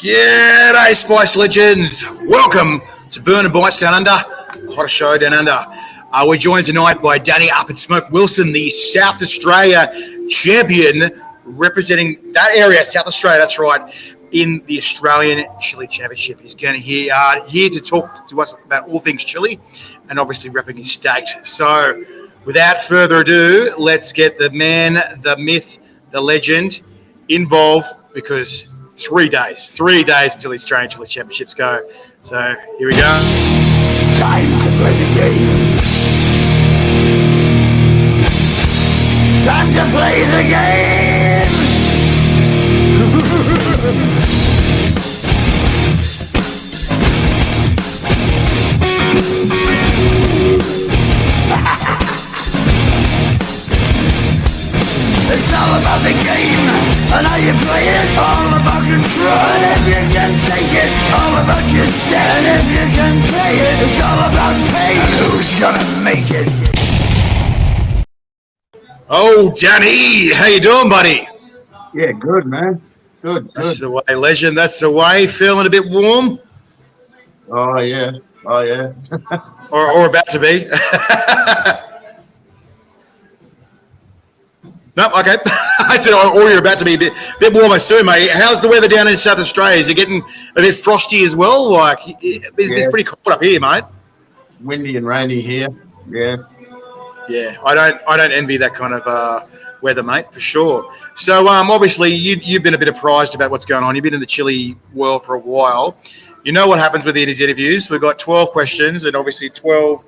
G'day, Spice Legends. Welcome to BURNIN Bites Down Under, the hottest show down under. We're joined tonight by Danny Up and Smoke Wilson, the South Australia champion, representing that area, South Australia, that's right, in the Australian Chilli Championship. He's going to here to talk to us about all things chili and obviously repping his state. So without further ado, let's get the man, the myth, the legend involved, because 3 days until the Australian Chilli Championships go. So here we go. It's time to play the game. Time to play the game. It's all about the game and how you play it. All about control and if you can take it. All about your stand and if you can play it. It's all about pain and who's gonna make it. Oh, Danny, how you doing, buddy? Yeah, good, man. Good. That's the way, legend. That's the way. Feeling a bit warm? Oh, yeah. or about to be? No, okay. I said, or you're about to be a bit warmer soon, mate. How's the weather down in South Australia? Is it getting a bit frosty as well? Like, it's pretty cold up here, mate. Windy and rainy here. Yeah. Yeah, I don't envy that kind of weather, mate, for sure. So, obviously, you've been a bit apprised about what's going on. You've been in the chili world for a while. You know what happens with these interviews. We've got 12 questions and obviously 12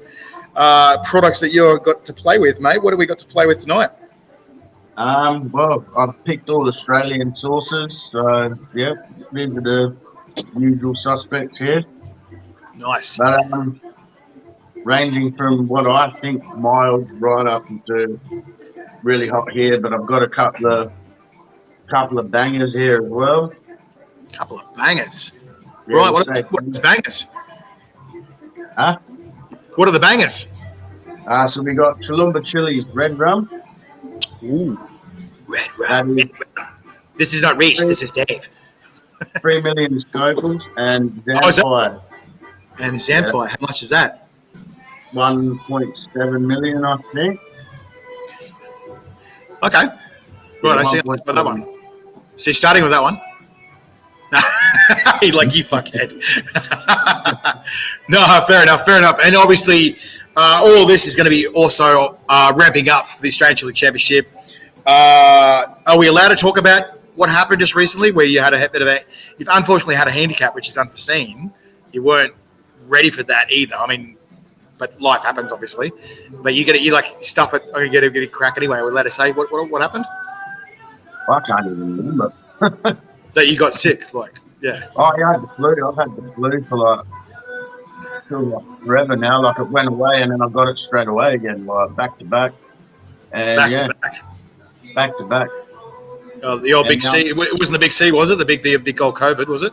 products that you've got to play with, mate. What have we got to play with tonight? Well, I've picked all Australian sauces. So, yeah, these are the usual suspects here. Nice. But, ranging from what I think mild right up into really hot here, but I've got a couple of bangers here as well. Couple of bangers. Yeah, right, what are the bangers? Huh? What are the bangers? So we got Toowoomba Chili's red rum. Ooh, red rum. This is not Reese, this is Dave. 3 million Scovilles and Zamfire. And Zamfire, how much is that? 1.7 million, I think. Okay. Right, I see that one. So you're starting with that one? Like, you fuckhead. No, fair enough. And obviously, all this is going to be also ramping up for the Australian Chilli Championship. Are we allowed to talk about what happened just recently, where you had you've unfortunately had a handicap, which is unforeseen? You weren't ready for that either. I mean, but life happens, obviously. But you stuff it. Or you get a crack anyway. We're allowed to say what happened. I can't even remember. That you got sick, like, yeah. Oh, yeah, I had the flu. I've had the flu for forever now. Like, it went away and then I got it straight away again, like back to back. And back to back. Oh, the old big C. It wasn't the big C, was it? The big old COVID, was it?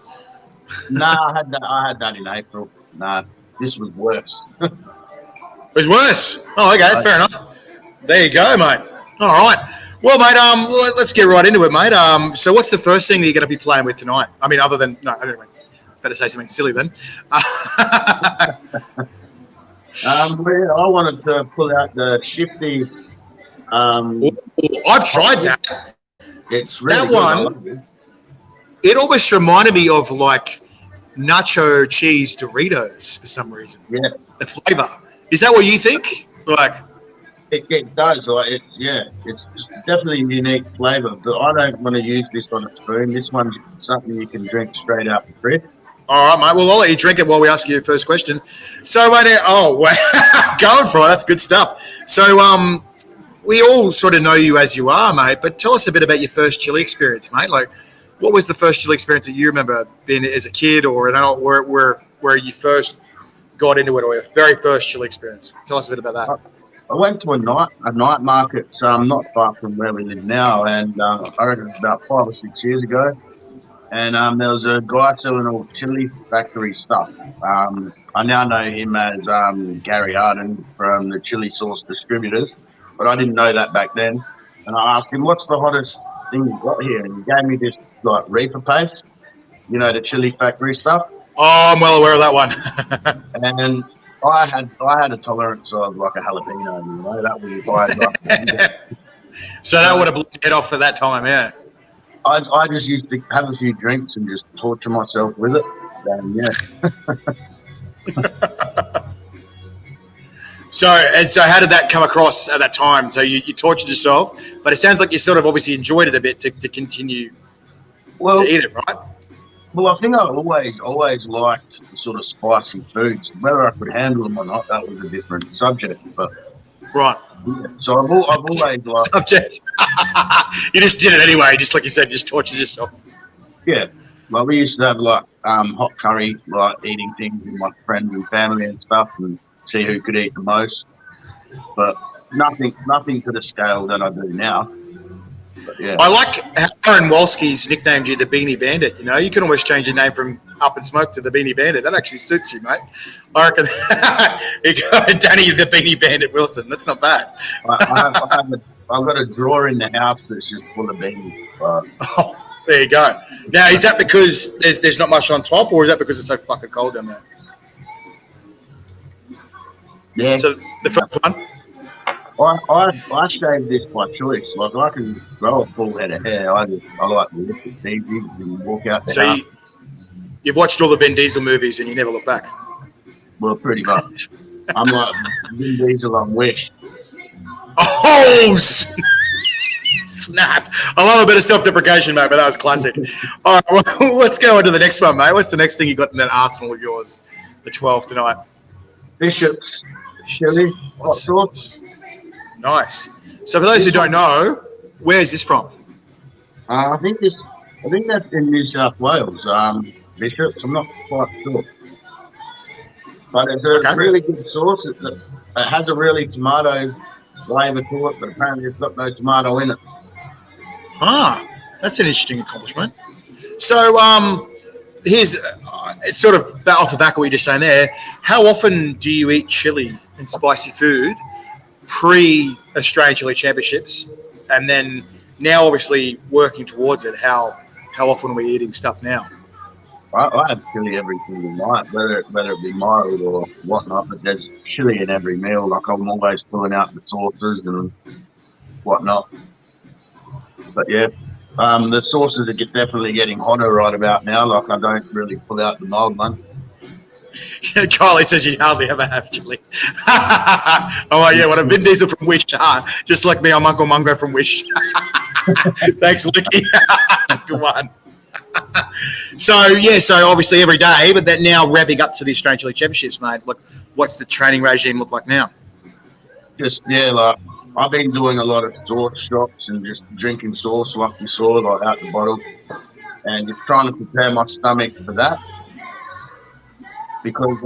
Nah, I had that in April. Nah, this was worse. It was worse. Oh, okay, fair enough. There you go, mate. All right. Well, mate, let's get right into it, mate. So what's the first thing that you're going to be playing with tonight? I mean, other than, no, anyway, better say something silly then. I wanted to pull out the Shifty. I've tried that. It's really that one. It almost reminded me of like nacho cheese Doritos for some reason. Yeah. The flavor. Is that what you think? Like, it does. Like, it's definitely a unique flavor. But I don't want to use this on a spoon. This one's something you can drink straight out the fridge. All right, mate. Well, I'll let you drink it while we ask you your first question. So, mate, going for it. That's good stuff. So, we all sort of know you as you are, mate. But tell us a bit about your first chili experience, mate. Like, what was the first chili experience that you remember being as a kid or an adult where you first got into it, or your very first chili experience? Tell us a bit about that. I went to a night market not far from where we live now, and I reckon it was about 5 or 6 years ago. And there was a guy selling all chili factory stuff. I now know him as Gary Arden from the Chili Sauce Distributors, but I didn't know that back then. And I asked him, "What's the hottest thing you've got here?" And he gave me this like reefer paste, You know, the chili factory stuff. Oh, I'm well aware of that one. And I had a tolerance of like a jalapeno, you know, that was high. So that would have blown it off for that time, yeah. I just used to have a few drinks and just torture myself with it. And So how did that come across at that time? So you tortured yourself, but it sounds like you sort of obviously enjoyed it a bit to continue to eat it, right? Well, I think I always liked sort of spicy foods. Whether I could handle them or not, that was a different subject. But right. Yeah. So I've always liked subject. You just did it anyway, just like you said, just tortured yourself. Yeah. Like we used to have like hot curry, like eating things with my friends and family and stuff, and see who could eat the most. But nothing to the scale that I do now. But yeah. I like how Aaron Wolski's nicknamed you the Beanie Bandit. You know, you can almost change your name from Up and Smoke to the Beanie Bandit. That actually suits you, mate. I reckon Danny the Beanie Bandit Wilson. That's not bad. I've got a drawer in the house that's just full of beanies. Oh, there you go. Now, is that because there's not much on top, or is that because it's so fucking cold down there? Yeah. So the first one. I shaved this by choice. Like I can grow a full head of hair. I like to look at easy and walk out the house. You've watched all the Vin Diesel movies and you never look back. Well, pretty much. I'm like Vin Diesel on Wish. Oh, snap! I love a bit of self-deprecation, mate, but that was classic. All right, well, let's go on to the next one, mate. What's the next thing you got in that arsenal of yours? The 12 tonight. Bishops. Shelly. Hot sauce. Nice. So for those who don't know, where's this from? I think that's in New South Wales. Bishops. I'm not quite sure, but it's a really good sauce. It has a really tomato flavour to it, but apparently it's got no tomato in it. Ah, that's an interesting accomplishment. So here's it's sort of off the back of what you're just saying there. How often do you eat chili and spicy food pre-Australian Chilli Championships, and then now obviously working towards it? How often are we eating stuff now? I have chili every single night, whether it be mild or whatnot, but there's chili in every meal. Like I'm always pulling out the sauces and whatnot. But yeah, the sauces are definitely getting hotter right about now. Like I don't really pull out the mild one. Kylie says you hardly ever have chili. Oh, yeah, what a Vin Diesel from Wish. Just like me, I'm Uncle Mungo from Wish. Thanks, Licky. Good one. So obviously every day, but that now revving up to the Australian Chilli Championships, mate. What's the training regime look like now? Like I've been doing a lot of sauce shots and just drinking sauce like you saw, like out the bottle, and just trying to prepare my stomach for that. Because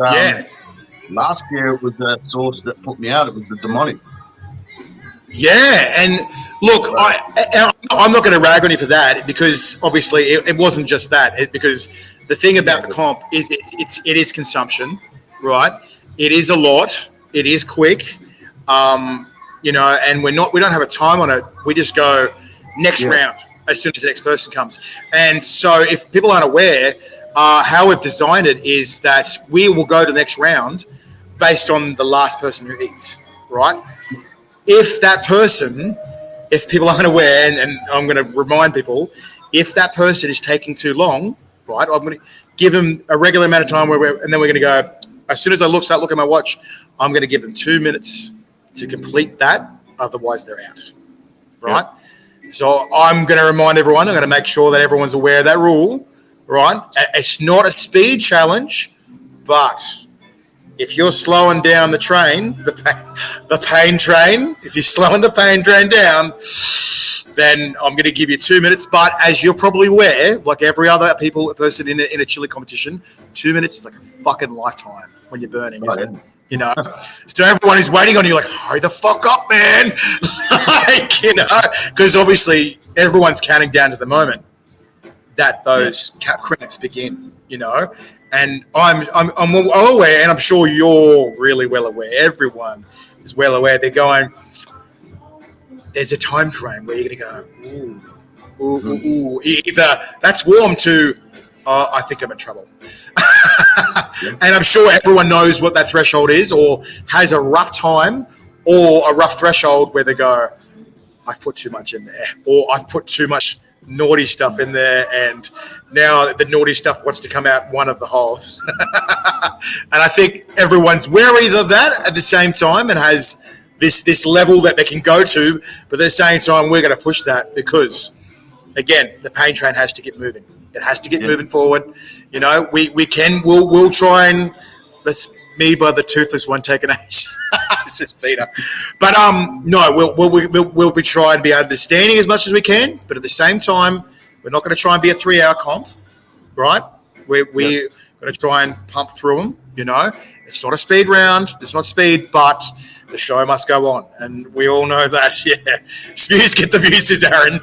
last year it was the sauce that put me out. It was the demonic. Yeah, and look, I'm not going to rag on you for that, because obviously it wasn't just that. Because the thing about the comp is it is consumption, right? It is a lot. It is quick, and we don't have a time on it. We just go next round as soon as the next person comes. And so if people aren't aware, how we've designed it is that we will go to the next round based on the last person who eats, right? If people aren't aware, and I'm going to remind people, if that person is taking too long, right, I'm going to give them a regular amount of time and then we're going to go, as soon as I start looking at my watch, I'm going to give them 2 minutes to complete that. Otherwise, they're out, right? Yeah. So I'm going to remind everyone, I'm going to make sure that everyone's aware of that rule, right? It's not a speed challenge, but if you're slowing down the train, the pain train, if you're slowing the pain train down, then I'm going to give you 2 minutes. But as you're probably aware, like every other person in a chili competition, 2 minutes is like a fucking lifetime when you're burning, isn't it? You know, so everyone is waiting on you like, hurry the fuck up, man. Because obviously everyone's counting down to the moment that those cramps begin, and I'm aware, and I'm sure you're really well aware. Everyone is well aware. They're going, there's a time frame where you're going to go, ooh. Either that's warm to I think I'm in trouble. And I'm sure everyone knows what that threshold is, or has a rough time or a rough threshold where they go, I've put too much in there, or I've put too much naughty stuff in there, and now the naughty stuff wants to come out one of the holes. And I think everyone's wary of that at the same time, and has this level that they can go to, but at the same time, we're going to push that because, again, the pain train has to get moving. It has to get moving forward. You know, we'll try and let's me by the toothless one taking age. This is Peter. But no, we'll be trying to be understanding as much as we can, but at the same time, we're not going to try and be a 3-hour comp, right? We're going to try and pump through them. You know, it's not a speed round. It's not speed, but the show must go on, and we all know that. Yeah, Spews get the views, says Aaron.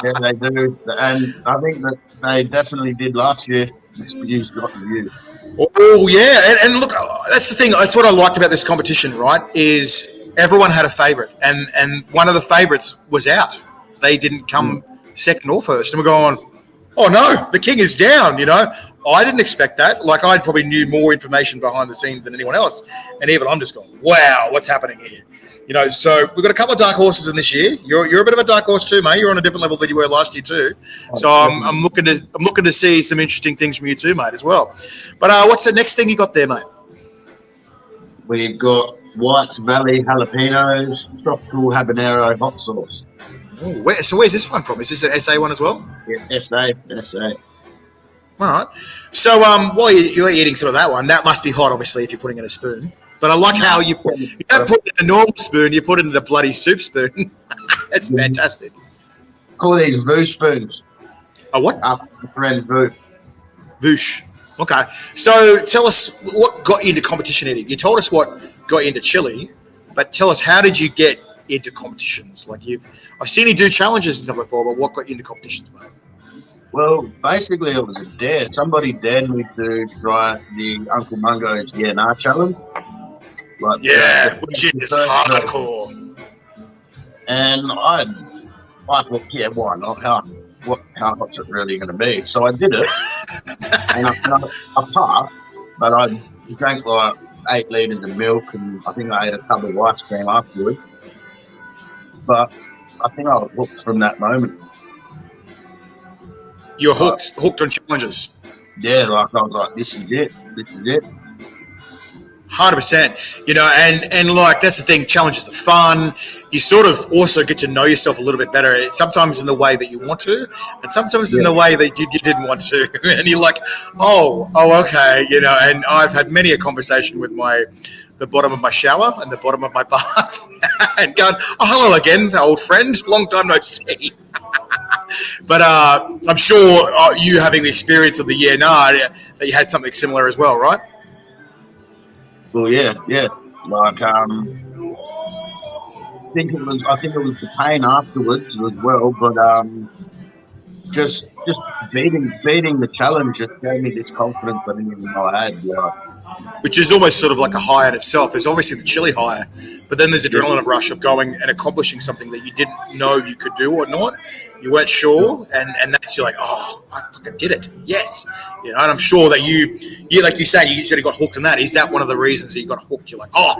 Yeah, they do, and I think that they definitely did last year. Spews got the views. Oh yeah, and look, that's the thing. That's what I liked about this competition, right? Is everyone had a favourite, and one of the favourites was out. They didn't come second or first, and we're going, oh no, the king is down. You know, I didn't expect that. Like, I probably knew more information behind the scenes than anyone else, and even I'm just going, wow, what's happening here? You know, so we've got a couple of dark horses in this year. You're a bit of a dark horse too, mate. You're on a different level than you were last year too. So I'm looking to see some interesting things from you too, mate, as well. But what's the next thing you got there, mate? We've got White's Valley jalapenos, tropical habanero hot sauce. Oh, where's this one from? Is this an SA one as well? Yeah, SA. All right. So while you're eating some of that one, that must be hot, obviously, if you're putting it in a spoon. But I like how you don't put it in a normal spoon, you put it in a bloody soup spoon. That's fantastic. Call these Voo spoons. A what? Friend Voo. Voosh. Okay. So tell us what got you into competition eating. You told us what got you into chili, but tell us, how did you get into competitions? Like, I've seen you do challenges and stuff before, but what got you into competitions, mate? Well, basically it was a dare. Somebody dared me to try the Uncle Mungo's YNR challenge. Like, which is hardcore. And I thought, yeah, why not? How hot's it really going to be? So I did it, and I passed, but I drank like 8 litres of milk, and I think I ate a tub of ice cream afterwards. But I think I was hooked from that moment. You're hooked on challenges. Yeah, like I was like, this is it. 100%. You know, and like, that's the thing, challenges are fun. You sort of also get to know yourself a little bit better, sometimes in the way that you want to, and sometimes in the way that you didn't want to. And you're like, oh, okay, you know, and I've had many a conversation with the bottom of my shower and the bottom of my bath and going, oh, hello again, old friend, long time no see. But I'm sure you having the experience of the year now, that you had something similar as well, right? Well, yeah. Like, I think it was the pain afterwards as well, but just beating the challenge just gave me this confidence I didn't even know I had. Yeah. Which is almost sort of like a high in itself. There's obviously the chili high, but then there's adrenaline rush of going and accomplishing something that you didn't know you could do or not. You weren't sure, and that's, you're like, oh, I fucking did it. Yes. You know, and I'm sure that you like you said you got hooked on that. Is that one of the reasons that you got hooked? You're like, oh,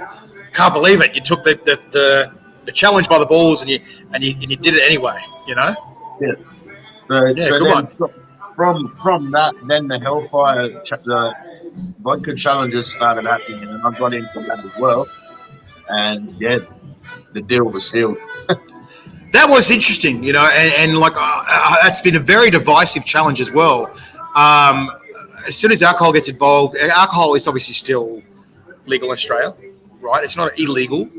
can't believe it. You took the challenge by the balls and you did it anyway, you know? Yeah. So good one. From that, then the Hellfire, the vodka challenges started happening, and I got into that as well. And yeah, the deal was sealed. That was interesting, you know, and like it's been a very divisive challenge as well. As soon as alcohol gets involved, alcohol is obviously still legal in Australia, right? It's not illegal.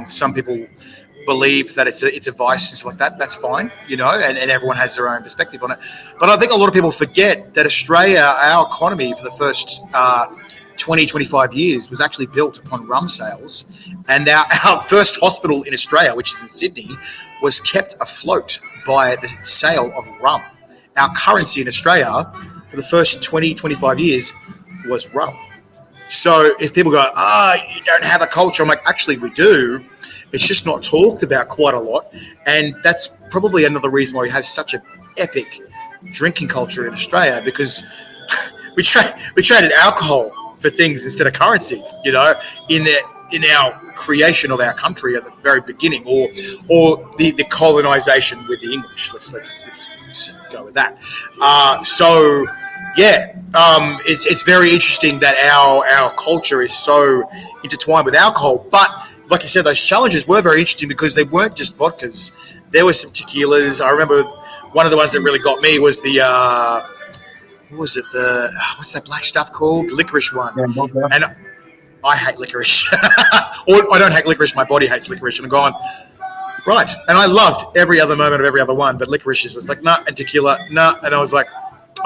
Some people believe that it's a vice and stuff like that. That's fine, you know, and everyone has their own perspective on it. But I think a lot of people forget that Australia, our economy for the first 20, 25 years was actually built upon rum sales. And our first hospital in Australia, which is in Sydney, was kept afloat by the sale of rum. Our currency in Australia for the first 20, 25 years was rum. So if people go, you don't have a culture, I'm like, actually we do. It's just not talked about quite a lot. And that's probably another reason why we have such an epic drinking culture in Australia because we traded alcohol for things instead of currency, in our creation of our country at the very beginning, or the colonization with the English. Let's go with that. It's very interesting that our culture is so intertwined with alcohol. But like you said, those challenges were very interesting because they weren't just vodkas. There were some tequilas. I remember one of the ones that really got me was the what was it? What's that black stuff called? Licorice one. Yeah, and I hate licorice. Or I don't hate licorice. My body hates licorice. And I'm going, right. And I loved every other moment of every other one, but licorice is just like, nah, and tequila, nah. And I was like,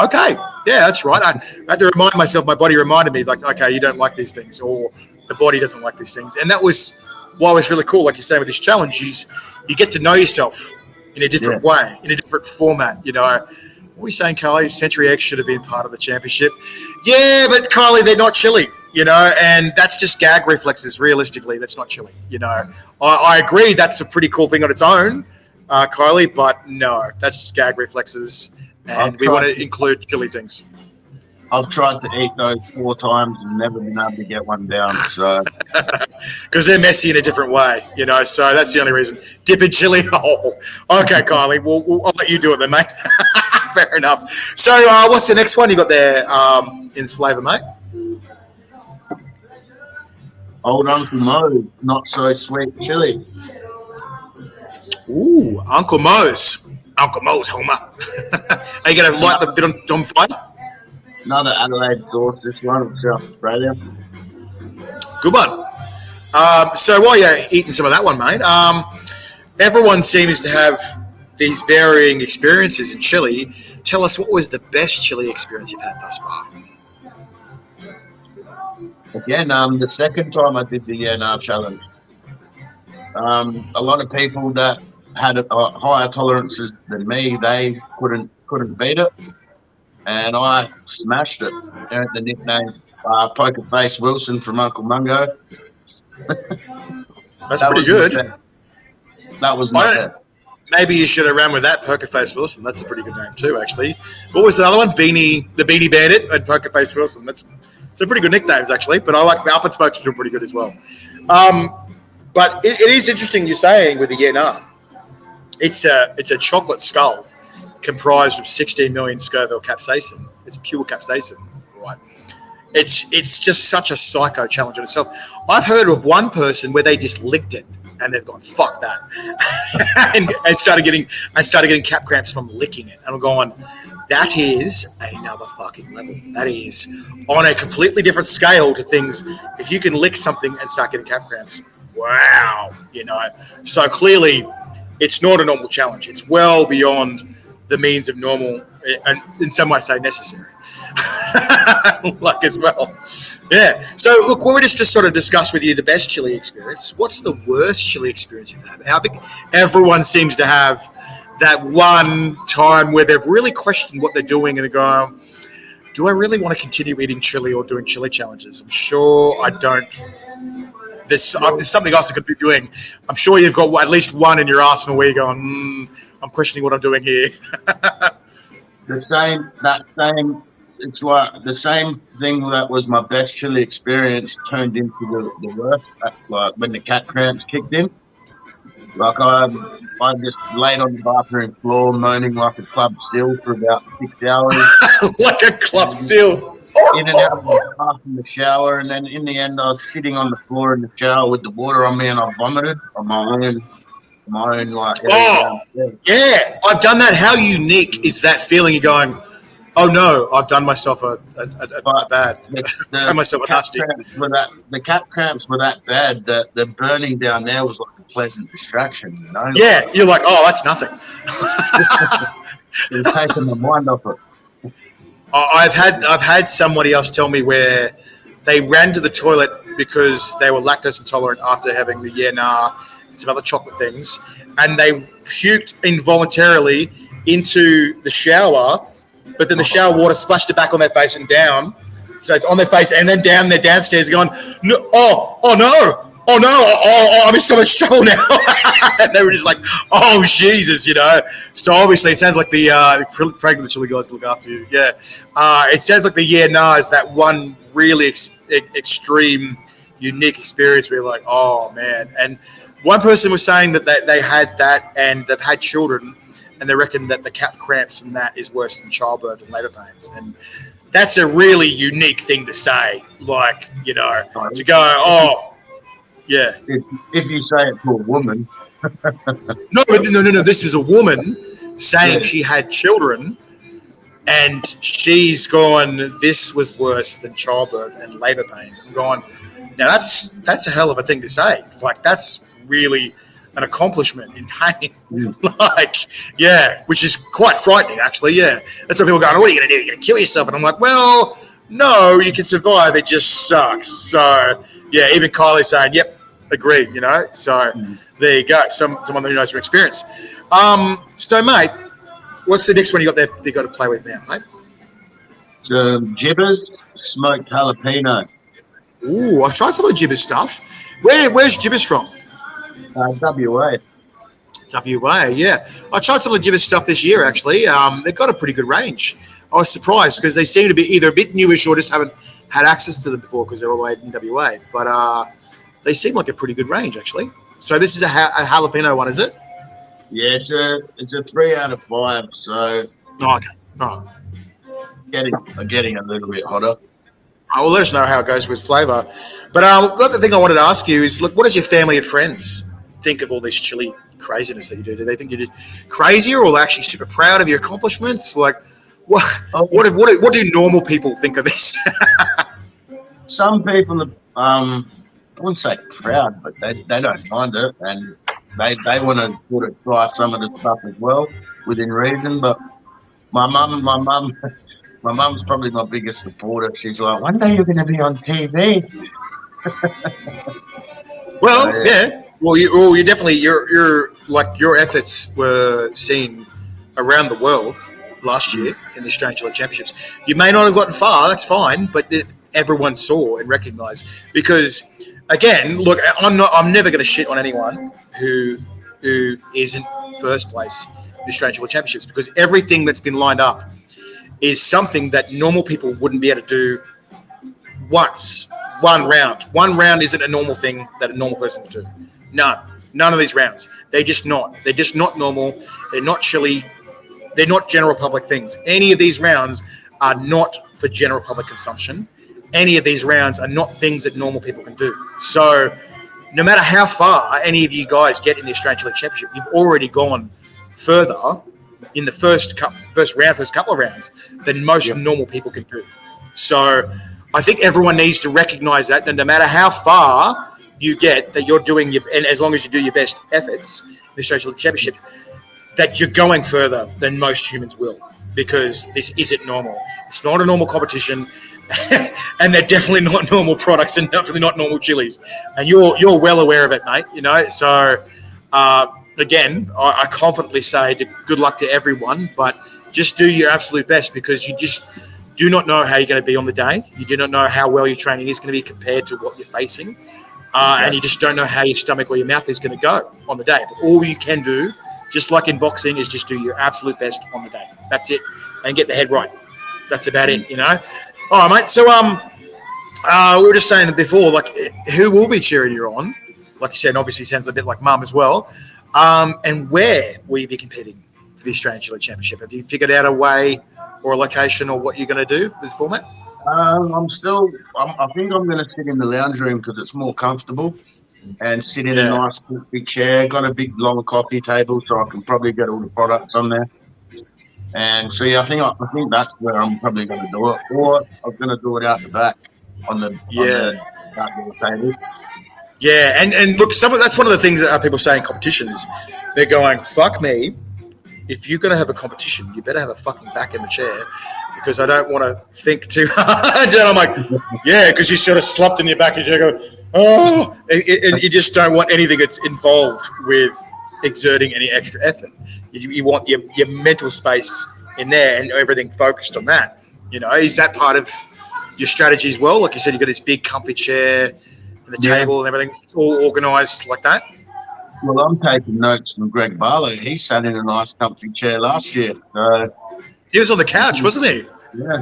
okay, yeah, that's right. I had to remind myself, my body reminded me, like, okay, you don't like these things, or the body doesn't like these things. And that was why it was really cool, like you're saying with this challenge, is you get to know yourself in a different way, in a different format. What are we saying, Carly? Century X should have been part of the championship. Yeah, but Carly, they're not chili, and that's just gag reflexes. Realistically, that's not chili. I agree that's a pretty cool thing on its own, Kylie, but no, that's just gag reflexes, and we want to include chili things. I've tried to eat those 4 times and never been able to get one down. So, because they're messy in a different way, So that's the only reason. Dip in chili. Oh, okay, Kylie. I'll let you do it then, mate. Fair enough. So, what's the next one you got there in flavour, mate? Old Uncle Mo's not so sweet chili. Ooh, Uncle Mo's. Uncle Mo's, Homer. Are you going to light the bit on fire? Another Adelaide source, this one of South Australia. Good one. So while you're eating some of that one, mate, everyone seems to have these varying experiences in chili. Tell us, what was the best chili experience you've had thus far? Again, the second time I did the ENR challenge. A lot of people that had higher tolerances than me, they couldn't beat it. And I smashed it. Earned the nickname Poker Face Wilson from Uncle Mungo. That's pretty good. That was my best. Maybe you should have ran with that, Poker Face Wilson. That's a pretty good name too, actually. What was the other one? The Beanie Bandit and Poker Face Wilson. That's some pretty good nicknames, actually. But I like the Up and Smokes doing pretty good as well. But it is interesting you're saying with the ENR. It's a chocolate skull comprised of 16 million Scoville capsaicin. It's pure capsaicin, right? It's just such a psycho challenge in itself. I've heard of one person where they just licked it and they've gone, fuck that, and started getting cap cramps from licking it. And I'm going, that is another fucking level. That is on a completely different scale to things. If you can lick something and start getting cap cramps, wow, So clearly, it's not a normal challenge. It's well beyond the means of normal, and in some ways say necessary, like as well. Yeah. So look, we're just to sort of discuss with you the best chili experience. What's the worst chili experience you've had? I think everyone seems to have that one time where they've really questioned what they're doing and they're going, do I really want to continue eating chili or doing chili challenges? I'm sure I don't. There's something else I could be doing. I'm sure you've got at least one in your arsenal where you're going, I'm questioning what I'm doing here. It's like the same thing that was my best chili experience turned into the worst. Like when the cat cramps kicked in. Like I just laid on the bathroom floor moaning like a club seal for about 6 hours. Like a club seal. In and out of the bath in the shower, and then in the end I was sitting on the floor in the shower with the water on me and I vomited on my own like. Oh, yeah, I've done that. How unique is that feeling? You're going, oh no, I've done myself a bad. Done myself a nasty. The cap cramps were that bad that the burning down there was like a pleasant distraction. Yeah, you're like, oh, that's nothing. It was taking my mind off it. I've had somebody else tell me where they ran to the toilet because they were lactose intolerant after having the ENR and some other chocolate things, and they puked involuntarily into the shower, but then the shower water splashed it back on their face and down. So it's on their face and then down. They're downstairs going, no, oh no, oh no, I'm in so much trouble now. And they were just like, oh Jesus, So obviously it sounds like the pregnant chili guys look after you. Yeah. It sounds like the is that one really extreme, unique experience where you're like, oh man. And one person was saying that they had that and they've had children and they reckon that the cramps from that is worse than childbirth and labor pains. And that's a really unique thing to say. Like, to go, oh, yeah. If you say it to a woman. No. This is a woman saying she had children and she's gone, this was worse than childbirth and labor pains. I'm going, now that's a hell of a thing to say. Like, that's really an accomplishment in pain. Like, yeah, which is quite frightening, actually. Yeah. That's what people go, what are you going to do? You're going to kill yourself? And I'm like, well, no, you can survive. It just sucks. So, yeah, even Kylie's saying, yep, agree, So there you go. Someone who knows from experience. So, mate, what's the next one you got there you got to play with now, mate? Jibbers, smoked jalapeno. Ooh, I've tried some of the Jibbers stuff. Where's Jibbers from? WA. WA, yeah. I tried some of the Jibbers stuff this year, actually. They've got a pretty good range. I was surprised because they seem to be either a bit newish or just haven't had access to them before because they're all the way in WA. But they seem like a pretty good range, actually. So this is a jalapeno one, is it? Yeah, it's a 3 out of 5. So okay. Oh. Getting a little bit hotter. Well, let us know how it goes with flavour. But the other thing I wanted to ask you is, look, what does your family and friends think of all this chili craziness that you do? Do they think you're just crazy, or are they actually super proud of your accomplishments? Like, what do normal people think of this? Some people, I wouldn't say proud, but they don't mind it, and they want to sort of try some of the stuff as well within reason. But my mum's probably my biggest supporter. She's like, one day you're going to be on TV. Well, yeah. Well, you definitely you're like your efforts were seen around the world last year in the Australian Chilli Championships. You may not have gotten far, that's fine, but everyone saw and recognised. Because again, look, I'm never going to shit on anyone who isn't first place in the Australian Chilli Championships, because everything that's been lined up is something that normal people wouldn't be able to do once. One round isn't a normal thing that a normal person would do. None of these rounds. They're just not normal. They're not chili. They're not general public things. Any of these rounds are not for general public consumption. Any of these rounds are not things that normal people can do. So no matter how far any of you guys get in the Australian Chilli Championship, you've already gone further in the first couple of rounds than most normal people can do. So I think everyone needs to recognise that no matter how far you get, that you're doing and as long as you do your best efforts in the Australian Chilli Championship, that you're going further than most humans will, because this isn't normal. It's not a normal competition, and they're definitely not normal products and definitely not normal chilies. And you're well aware of it, mate. So again, I confidently say good luck to everyone, but just do your absolute best, because you just do not know how you're going to be on the day. You do not know how well your training is going to be compared to what you're facing. And you just don't know how your stomach or your mouth is going to go on the day. But all you can do, just like in boxing, is just do your absolute best on the day. That's it. And get the head right. That's about it, All right, mate. So we were just saying that before, like, who will be cheering you on? Like you said, obviously sounds a bit like Mum as well. And where will you be competing for the Australian Chilli Championship? Have you figured out a way or a location or what you're going to do with the format? I think I'm going to sit in the lounge room because it's more comfortable, and sit in a nice big chair. Got a big long coffee table, so I can probably get all the products on there. And so I think that's where I'm probably going to do it, or I'm going to do it out the back on the table. Yeah, and look, that's one of the things that people say in competitions. They're going, fuck me, if you're going to have a competition, you better have a fucking back in the chair, because I don't want to think too hard. And I'm like, yeah, because you sort of slumped in your back and you go, oh, and you just don't want anything that's involved with exerting any extra effort. You want your mental space in there and everything focused on that. Is that part of your strategy as well? Like you said, you've got this big comfy chair. and the table and everything. It's all organised like that. Well, I'm taking notes from Greg Barlow. He sat in a nice comfy chair last year. He was on the couch, wasn't he? Yeah.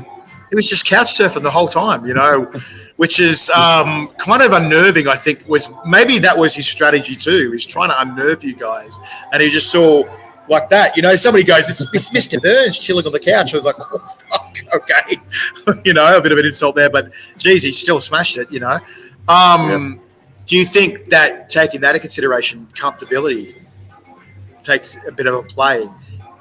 He was just couch surfing the whole time, which is kind of unnerving, I think. Maybe that was his strategy too. He's trying to unnerve you guys. And he just saw like that. Somebody goes, it's Mr. Burns chilling on the couch. I was like, oh, fuck, okay. A bit of an insult there. But, geez, he still smashed it, Do you think that taking that into consideration, comfortability takes a bit of a play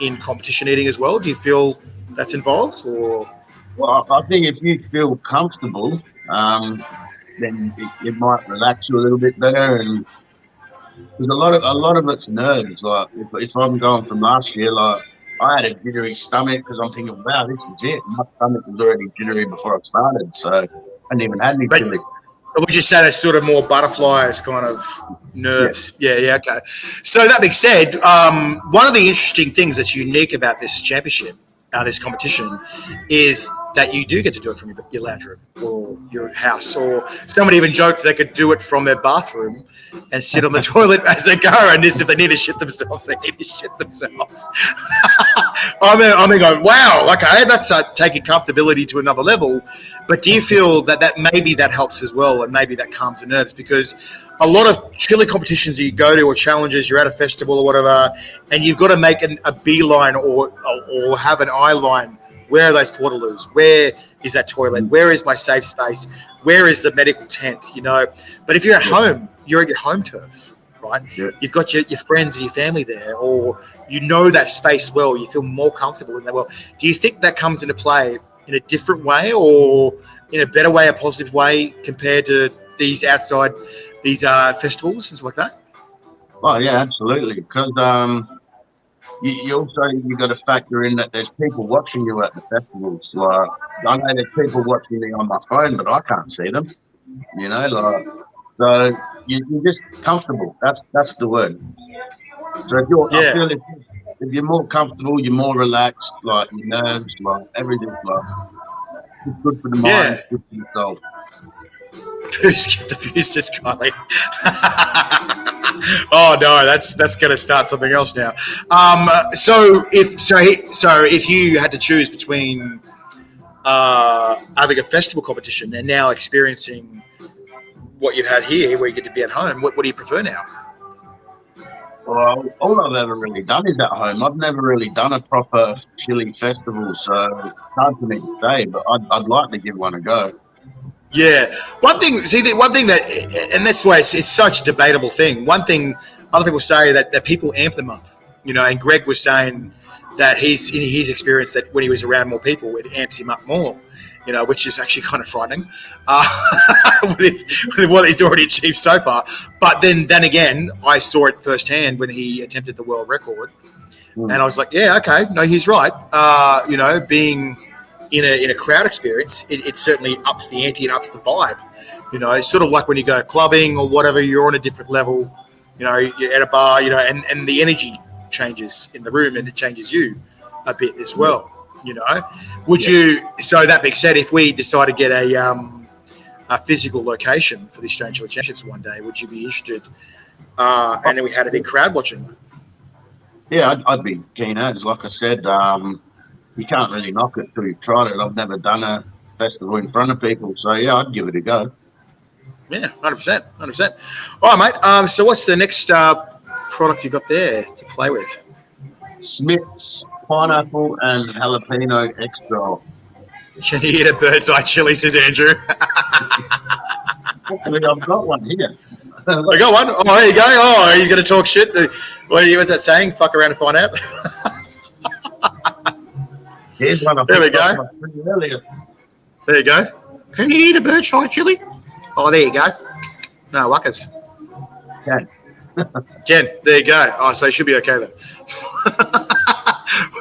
in competition eating as well? Do you feel that's involved? Or? Well, I think if you feel comfortable, then it might relax you a little bit better. And there's a lot of it's nerves. Like if I'm going from last year, like I had a jittery stomach because I'm thinking, wow, this is it. My stomach was already jittery before I started, so I hadn't even had any chili. Would you say that's sort of more butterflies kind of nerves? Yeah, okay. So that being said, one of the interesting things that's unique about this championship, this competition, is that you do get to do it from your lounge room or your house, or somebody even joked they could do it from their bathroom and sit on the toilet as they go, and if they need to shit themselves, they need to shit themselves. I'm going, wow, okay, that's taking comfortability to another level. But do you feel that maybe that helps as well, and maybe that calms the nerves? Because a lot of chili competitions that you go to or challenges, you're at a festival or whatever, and you've got to make a beeline or have an eye line. Where are those portaloos? Where is that toilet? Where is my safe space? Where is the medical tent? But if you're at home, you're at your home turf, right? Yeah. You've got your friends and your family there, or that space well. You feel more comfortable in that well. Do you think that comes into play in a different way, or in a better way, a positive way, compared to these outside festivals and stuff like that? Oh yeah, absolutely. Because you also got to factor in that there's people watching you at the festivals. Like I know there's people watching me on my phone, but I can't see them. So you're just comfortable. That's the word. So I feel if you're more comfortable, you're more relaxed. Like your nerves, like everything's like it's good for the mind, it's good for the soul. Get the views, just Kylie. Oh no, that's going to start something else now. So if you had to choose between having a festival competition and now experiencing what you've had here, where you get to be at home, what do you prefer now? Well, all I've ever really done is at home. I've never really done a proper chili festival, so it's hard for me to say, but I'd like to give one a go. Yeah. One thing that, and that's why it's such a debatable thing. One thing, other people say that people amp them up, and Greg was saying that he's in his experience that when he was around more people, it amps him up more, which is actually kind of frightening with what he's already achieved so far. But then again, I saw it firsthand when he attempted the world record, and I was like, yeah, okay, no, he's right. Being in a crowd experience, it certainly ups the ante and ups the vibe. It's sort of like when you go clubbing or whatever, you're on a different level. You're at a bar, and the energy changes in the room and it changes you a bit as well. Would you? So that being said, if we decide to get a physical location for the Australian Chilli Championships one day, would you be interested? And then we had a big crowd watching. Yeah, I'd be keen as. Like I said, you can't really knock it till you've tried it. I've never done a festival in front of people, so yeah, I'd give it a go. Yeah, 100%. All right, mate. So what's the next product you got there to play with? Smith's pineapple and jalapeno extra. Can you eat a bird's eye chili, says Andrew? Actually, I've got one here. I got one? Oh, there you go. Oh, he's going to talk shit. What's that saying? Fuck around and find out. Here's one. There we go. There you go. Can you eat a bird's eye chili? Oh, there you go. No, wuckers. Ken, there you go. Oh, so it should be okay then.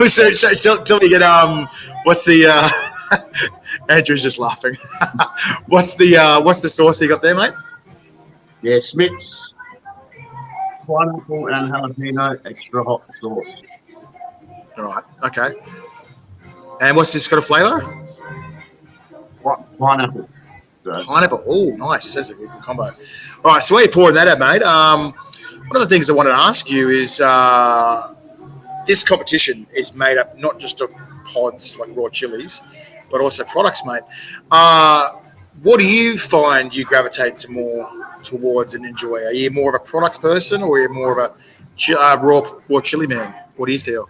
so tell me again, what's the Andrew's just laughing. What's the sauce you got there, mate? Yeah, Smith's pineapple and jalapeno extra hot sauce. All right, okay. And what's this got a flavour? What, pineapple. So. Pineapple. Oh, nice. That's a good combo. All right, so while you're pouring that out, mate, one of the things I wanted to ask you is this competition is made up not just of pods like raw chilies, but also products, mate. What do you find you gravitate to more towards and enjoy? Are you more of a products person, or are you more of a raw chili man? What do you feel?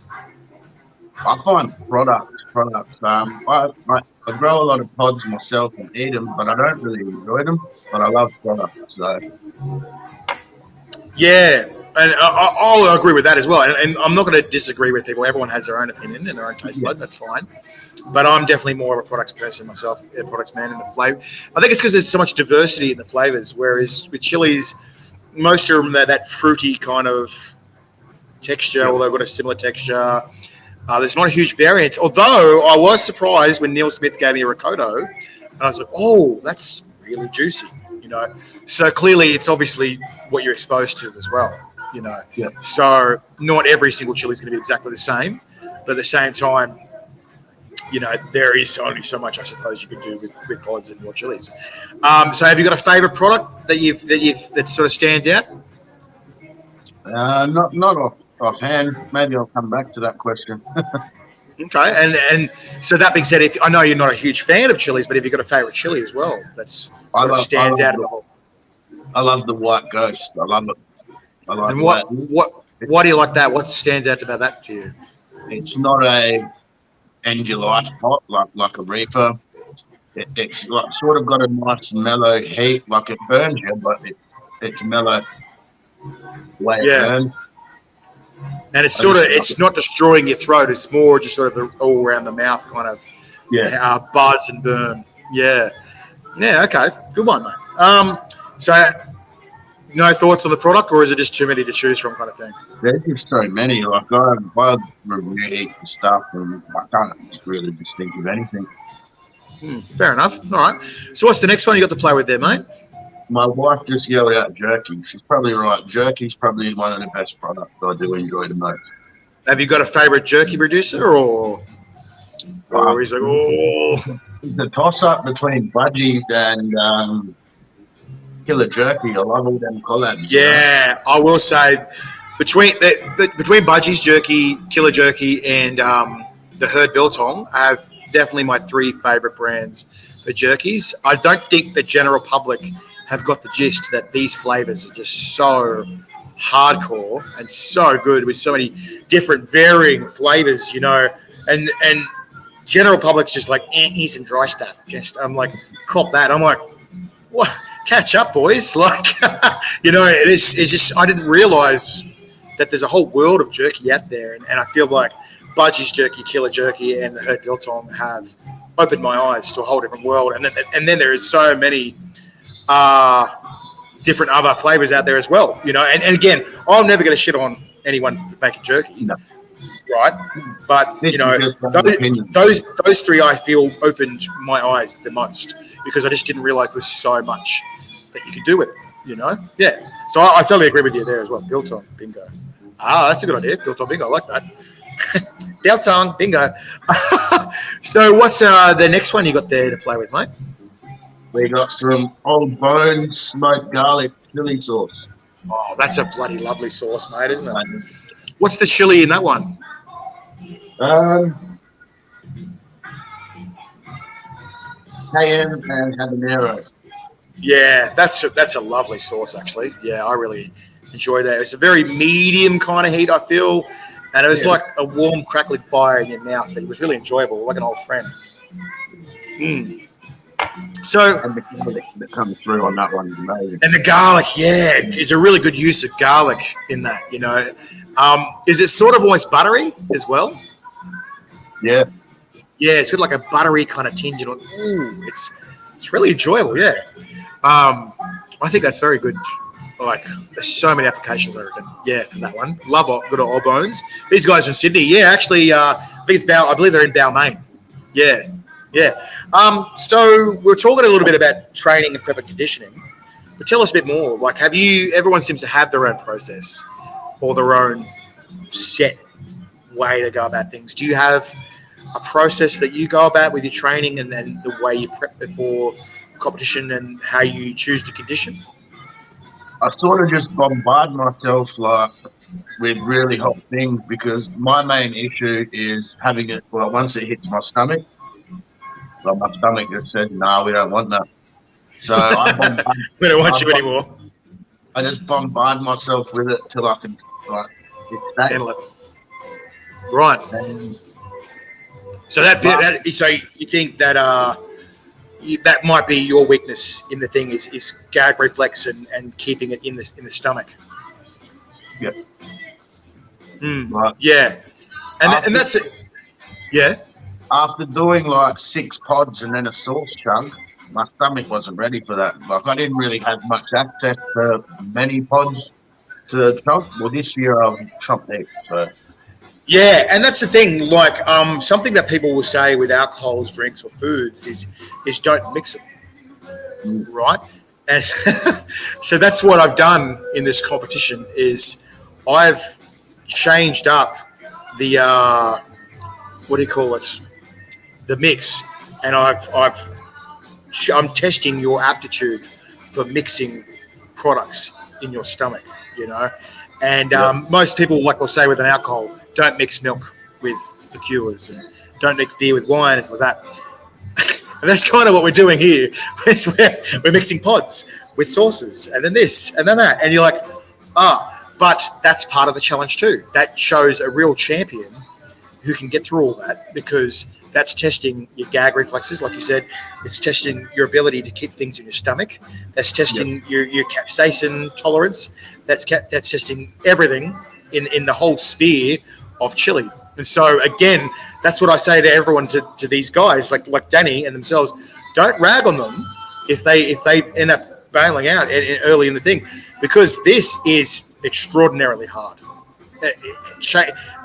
I find products. I grow a lot of pods myself and eat them, but I don't really enjoy them. But I love products. So Yeah, and I'll agree with that as well. And I'm not going to disagree with people. Everyone has their own opinion and their own taste buds. That's fine. But I'm definitely more of a products person myself, a products man in the flavor. I think it's because there's so much diversity in the flavors. Whereas with chilies, most of them, they're that fruity kind of texture, although they've got a similar texture. There's not a huge variance. Although I was surprised when Neil Smith gave me a ricotta, and I was like, oh, that's really juicy, you know. So clearly it's obviously what you're exposed to as well, you know. Yeah. So not every single chili is going to be exactly the same, but at the same time, you know, there is only so much I suppose you can do with pods and raw chilies. So have you got a favourite product that sort of stands out? not offhand. Maybe I'll come back to that question. Okay, and so that being said, if I know you're not a huge fan of chilies, but have you got a favourite chili as well that's sort of stands out of the whole? I love the white ghost. I love it. I like And why do you like that? What stands out about that to you? It's not a angelite hot like a reaper. It's like sort of got a nice mellow heat, like it burns you, but it's mellow way it burns. And it's not destroying your throat. It's more just sort of all around the mouth kind of buzz and burn. Yeah. Yeah, okay. Good one, mate. So no thoughts on the product, or is it just too many to choose from kind of thing? There's just so many. Like I review heaps of stuff and I can't really just think of anything. Fair enough. All right. So what's the next one you got to play with there, mate? My wife just yelled out jerky. She's probably right. Jerky's probably one of the best products I do enjoy the most. Have you got a favourite jerky producer, or he's like, oh? It's a toss-up between Budgies and Killer Jerky. I love all them collabs. Yeah, I will say between Budgies Jerky, Killer Jerky, and the Herd Biltong, I have definitely my three favourite brands for jerkies. I don't think the general public have got the gist that these flavours are just so hardcore and so good with so many different varying flavours, you know, and general public's just like here's some dry stuff. I'm like, cop that. I'm like, what? Catch up, boys. Like, you know, it's just I didn't realise that there's a whole world of jerky out there, and I feel like Budgies Jerky, Killer Jerky, and the Herd Biltong have opened my eyes to a whole different world. And then there is so many different other flavors out there as well, you know. And again, I'm never going to shit on anyone making jerky, right? But you know, those three I feel opened my eyes the most because I just didn't realize there was so much that you could do with it, you know. Yeah, so I totally agree with you there as well. Biltong bingo. That's a good idea. Biltong bingo, I like that. Biltong bingo. So what's the next one you got there to play with, mate? We got some Old Bones smoked garlic chili sauce. Oh, that's a bloody lovely sauce, mate, isn't it? What's the chili in that one? Cayenne and habanero. Yeah, that's a lovely sauce, actually. Yeah, I really enjoy that. It's a very medium kind of heat, I feel, and it was like a warm, crackling fire in your mouth. It was really enjoyable, like an old friend. So, and the garlic that comes through on that one is amazing. And the garlic, yeah, it's a really good use of garlic in that, you know. Is it sort of almost buttery as well? Yeah. Yeah, it's got like a buttery kind of tinge. Ooh, it's really enjoyable, yeah. I think that's very good. Like, there's so many applications, I reckon. Yeah, for that one. Love good old bones. These guys from Sydney, yeah, actually, I think it's I believe they're in Balmain. Yeah. Yeah. So we're talking a little bit about training and prep and conditioning, but tell us a bit more. Like, everyone seems to have their own process or their own set way to go about things. Do you have a process that you go about with your training and then the way you prep before competition and how you choose to condition? I sort of just bombard myself like with really hot things because my main issue is having it. Well, once it hits my stomach, like my stomach just says, "No, we don't want that." So We don't want I, you anymore. I just bombard myself with it till I can like it stays. Handle it. Right. And So so you think that that might be your weakness in the thing is gag reflex and keeping it in the stomach. yeah, Right. Yeah. And that's it. Yeah. after doing like 6 pods and then a sauce chunk, my stomach wasn't ready for that. Like I didn't really have much access to many pods to chomp. Well, this year I've chomped heaps. So Yeah, and that's the thing. Like, something that people will say with alcohols, drinks, or foods is don't mix it, right? And so that's what I've done in this competition. Is I've changed up the what do you call it? The mix, and I'm testing your aptitude for mixing products in your stomach. You know, and most people, like we'll say with an alcohol, don't mix milk with liqueurs and don't mix beer with wine and stuff like that. And that's kind of what we're doing here. We're mixing pods with sauces and then this and then that. And you're like, but that's part of the challenge too. That shows a real champion who can get through all that because that's testing your gag reflexes, like you said. It's testing your ability to keep things in your stomach. That's testing your capsaicin tolerance. That's testing everything in the whole sphere of chili. And so again, that's what I say to everyone, to these guys like Danny and themselves. Don't rag on them if they end up bailing out early in the thing, because this is extraordinarily hard.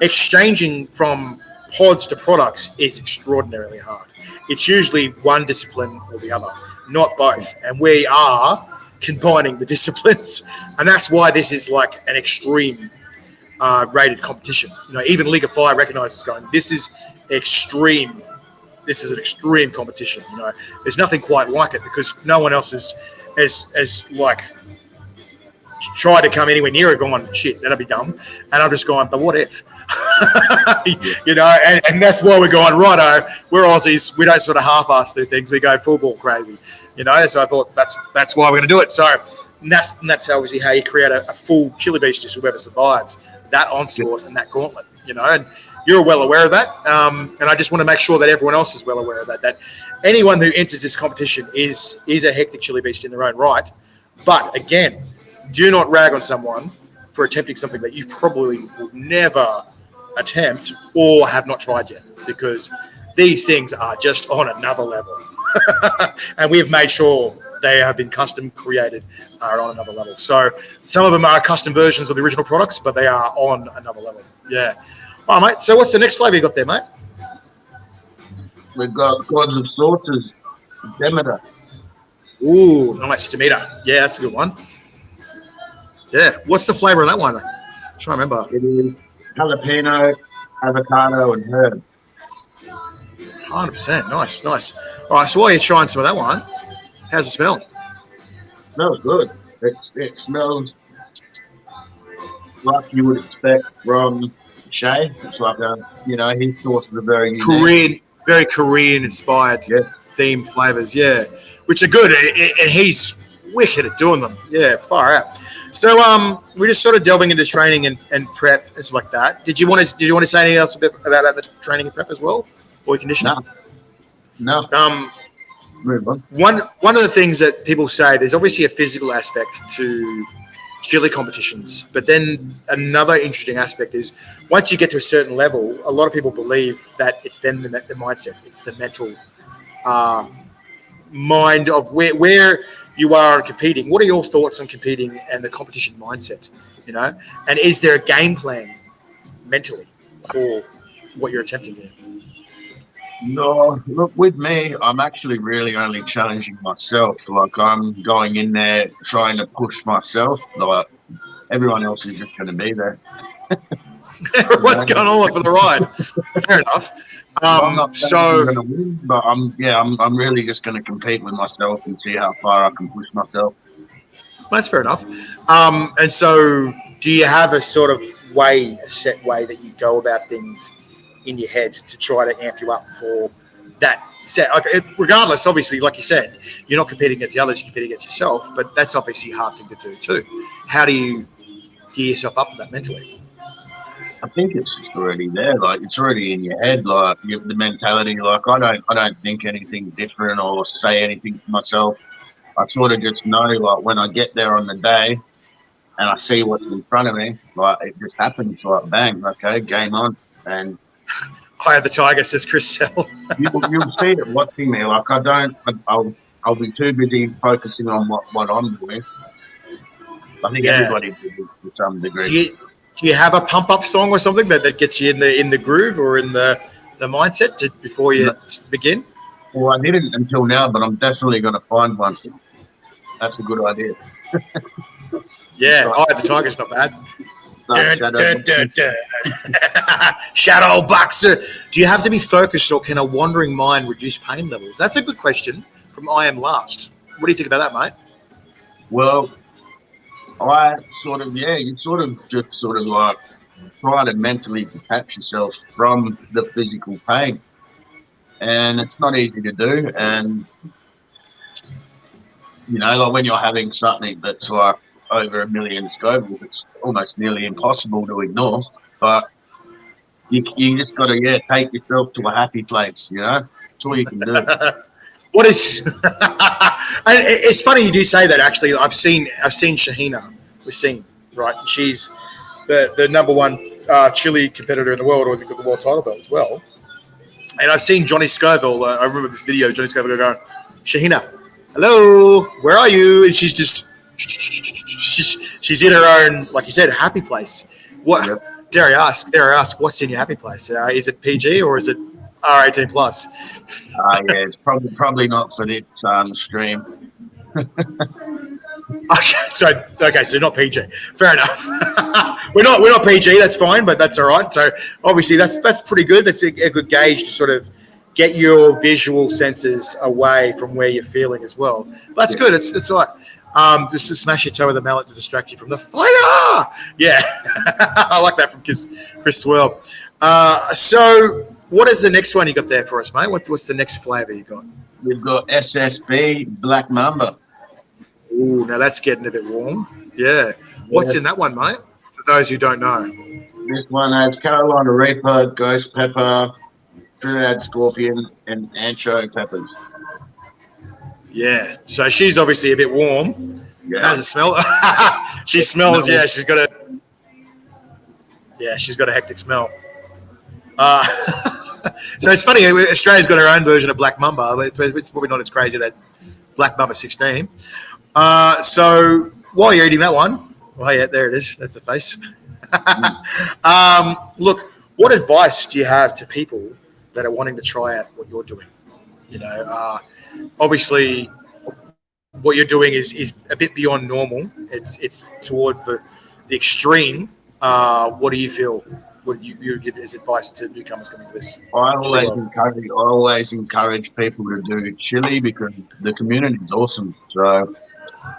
Exchanging from pods to products is extraordinarily hard. It's usually one discipline or the other, not both. And we are combining the disciplines, and that's why this is like an extreme rated competition. You know, even League of Fire recognizes going, this is extreme. This is an extreme competition. You know, there's nothing quite like it because no one else has like tried to come anywhere near it. Going, shit, that'd be dumb. And I'm just going, but what if? You know, and that's why we're going, righto, we're Aussies. We don't sort of half-ass do things. We go full ball crazy. You know, so I thought that's why we're going to do it. So that's obviously how you create a full chili beast dish, whoever survives that onslaught and that gauntlet, you know, and you're well aware of that. And I just want to make sure that everyone else is well aware of that anyone who enters this competition is a hectic chili beast in their own right. But again, do not rag on someone for attempting something that you probably will never attempt or have not tried yet, because these things are just on another level. And we've made sure they have been custom created, are on another level. So some of them are custom versions of the original products, but they are on another level. Yeah. All right, mate. So what's the next flavour you got there, mate? we've got Gods of Sauces, Demeter. Ooh, nice. Demeter. Yeah, that's a good one. Yeah. What's the flavour of that one? I'm trying to remember. It is jalapeno, avocado, and herb. 100%. Nice. All right, so while you're trying some of that one, how's it smell? Smells good. It smells like you would expect from Shay. It's like his sauces are very unique. Very Korean inspired theme flavors, which are good, and he's wicked at doing them. Yeah, far out. So we're just sort of delving into training and prep and stuff like that. Did you want to say anything else about the training and prep as well, or conditioning? No. One of the things that people say, there's obviously a physical aspect to chili competitions, but then another interesting aspect is once you get to a certain level, a lot of people believe that it's then the mindset, it's the mental mind of where you are competing. What are your thoughts on competing and the competition mindset? You know, and is there a game plan mentally for what you're attempting here? No, look, with me, I'm actually really only challenging myself. Like, I'm going in there trying to push myself. Like, everyone else is just going to be there. Everyone's going all for the ride. Fair enough. I'm not saying I'm So going to win, but I'm really just going to compete with myself and see how far I can push myself. that's fair enough. And so, do you have a sort of a set way that you go about things in your head to try to amp you up for that set? Like, regardless, obviously, like you said, you're not competing against the others; you're competing against yourself. But that's obviously a hard thing to do too. How do you gear yourself up for that mentally? I think it's just already there. Like it's already in your head. Like the mentality. Like I don't think anything different or say anything to myself. I sort of just know. Like when I get there on the day and I see what's in front of me, like it just happens. Like bang, okay, game on. And Higher the tiger, says Chris Sell. you'll see it watching me. Like I don't. I'll be too busy focusing on what I'm doing. I think Yeah. everybody does it to some degree. Do you have a pump up song or something that gets you in the groove or in the mindset before you begin? Well, I didn't until now, but I'm definitely going to find one. That's a good idea. Yeah, Right. the tiger's not bad. Shadow. Shadow boxer. Do you have to be focused, or can a wandering mind reduce pain levels? That's a good question from I Am Last. What do you think about that, mate? Well, I sort of, you sort of just sort of like try to mentally detach yourself from the physical pain. And it's not easy to do. And, like when you're having something that's like over 1,000,000 Scoville, it's almost nearly impossible to ignore. But you just got to, take yourself to a happy place, That's all you can do. What is? It's funny you do say that. Actually, I've seen Shahina. We've seen right. She's the number one chili competitor in the world, or the world title belt as well. And I've seen Johnny Scoville. I remember this video. Johnny Scoville going, "Shahina, hello, where are you?" And she's just she's in her own, like you said, happy place. What? Yep. Dare I ask, what's in your happy place? Is it PG or is it R18 plus? It's probably not for this stream. So not PG. Fair enough. we're not PG. That's fine, but that's all right. So obviously that's pretty good. That's a good gauge to sort of get your visual senses away from where you're feeling as well. But that's good. It's all right. Just to smash your toe with a mallet to distract you from the fire. Yeah, I like that from Chris Swirl. So what is the next one you got there for us, mate? What's the next flavour you got? We've got SSB Black Mamba. Ooh, now that's getting a bit warm. Yeah. What's in that one, mate? For those who don't know. This one has Carolina Reaper, Ghost Pepper, Trinidad Scorpion, and Ancho peppers. Yeah. So she's obviously a bit warm. Yeah. How's it smell? She smells. Yeah, she's got a hectic smell. So it's funny. Australia's got her own version of Black Mamba, but it's probably not as crazy that Black Mamba 16. So while you're eating that one, there it is. That's the face. Look, what advice do you have to people that are wanting to try out what you're doing? Obviously, what you're doing is a bit beyond normal. It's towards the extreme. What do you feel? Would you give as advice to newcomers coming to this? I always encourage people to do chili because the community is awesome. So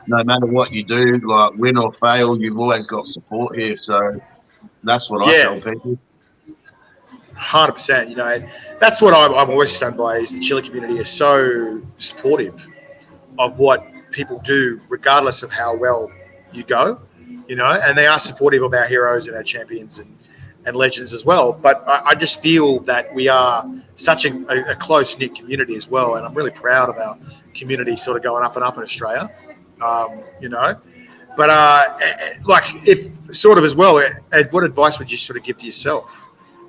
no matter what you do, like win or fail, you've always got support here. So that's what I tell people. 100%. That's what I'm always stunned by is the chili community is so supportive of what people do, regardless of how well you go. And they are supportive of our heroes and our champions and legends as well. But I just feel that we are such a close-knit community as well, and I'm really proud of our community sort of going up and up in Australia, But if sort of as well, what advice would you sort of give to yourself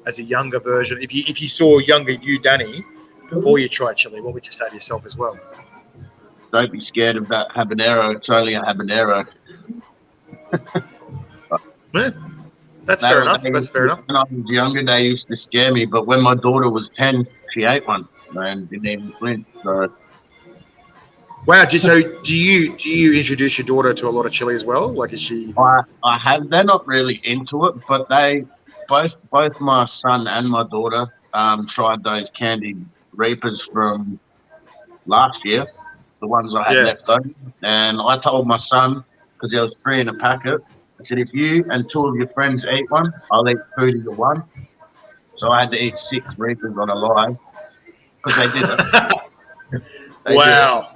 as a younger version? If you saw younger you, Danny, before you tried chili, what would you say to yourself as well? Don't be scared of that habanero. It's only a habanero. Yeah. That's fair enough. When I was younger, they used to scare me, but when my daughter was 10, she ate one and didn't even flinch. So. Wow. So do you introduce your daughter to a lot of chili as well? Like, is she? I have. They're not really into it, but they both my son and my daughter tried those candied reapers from last year, the ones I had left over. And I told my son, because there was 3 in a packet, I said, if you and 2 of your friends eat one, I'll eat 2 to the 1. So I had to eat 6 reapers on a live because they did it. Wow.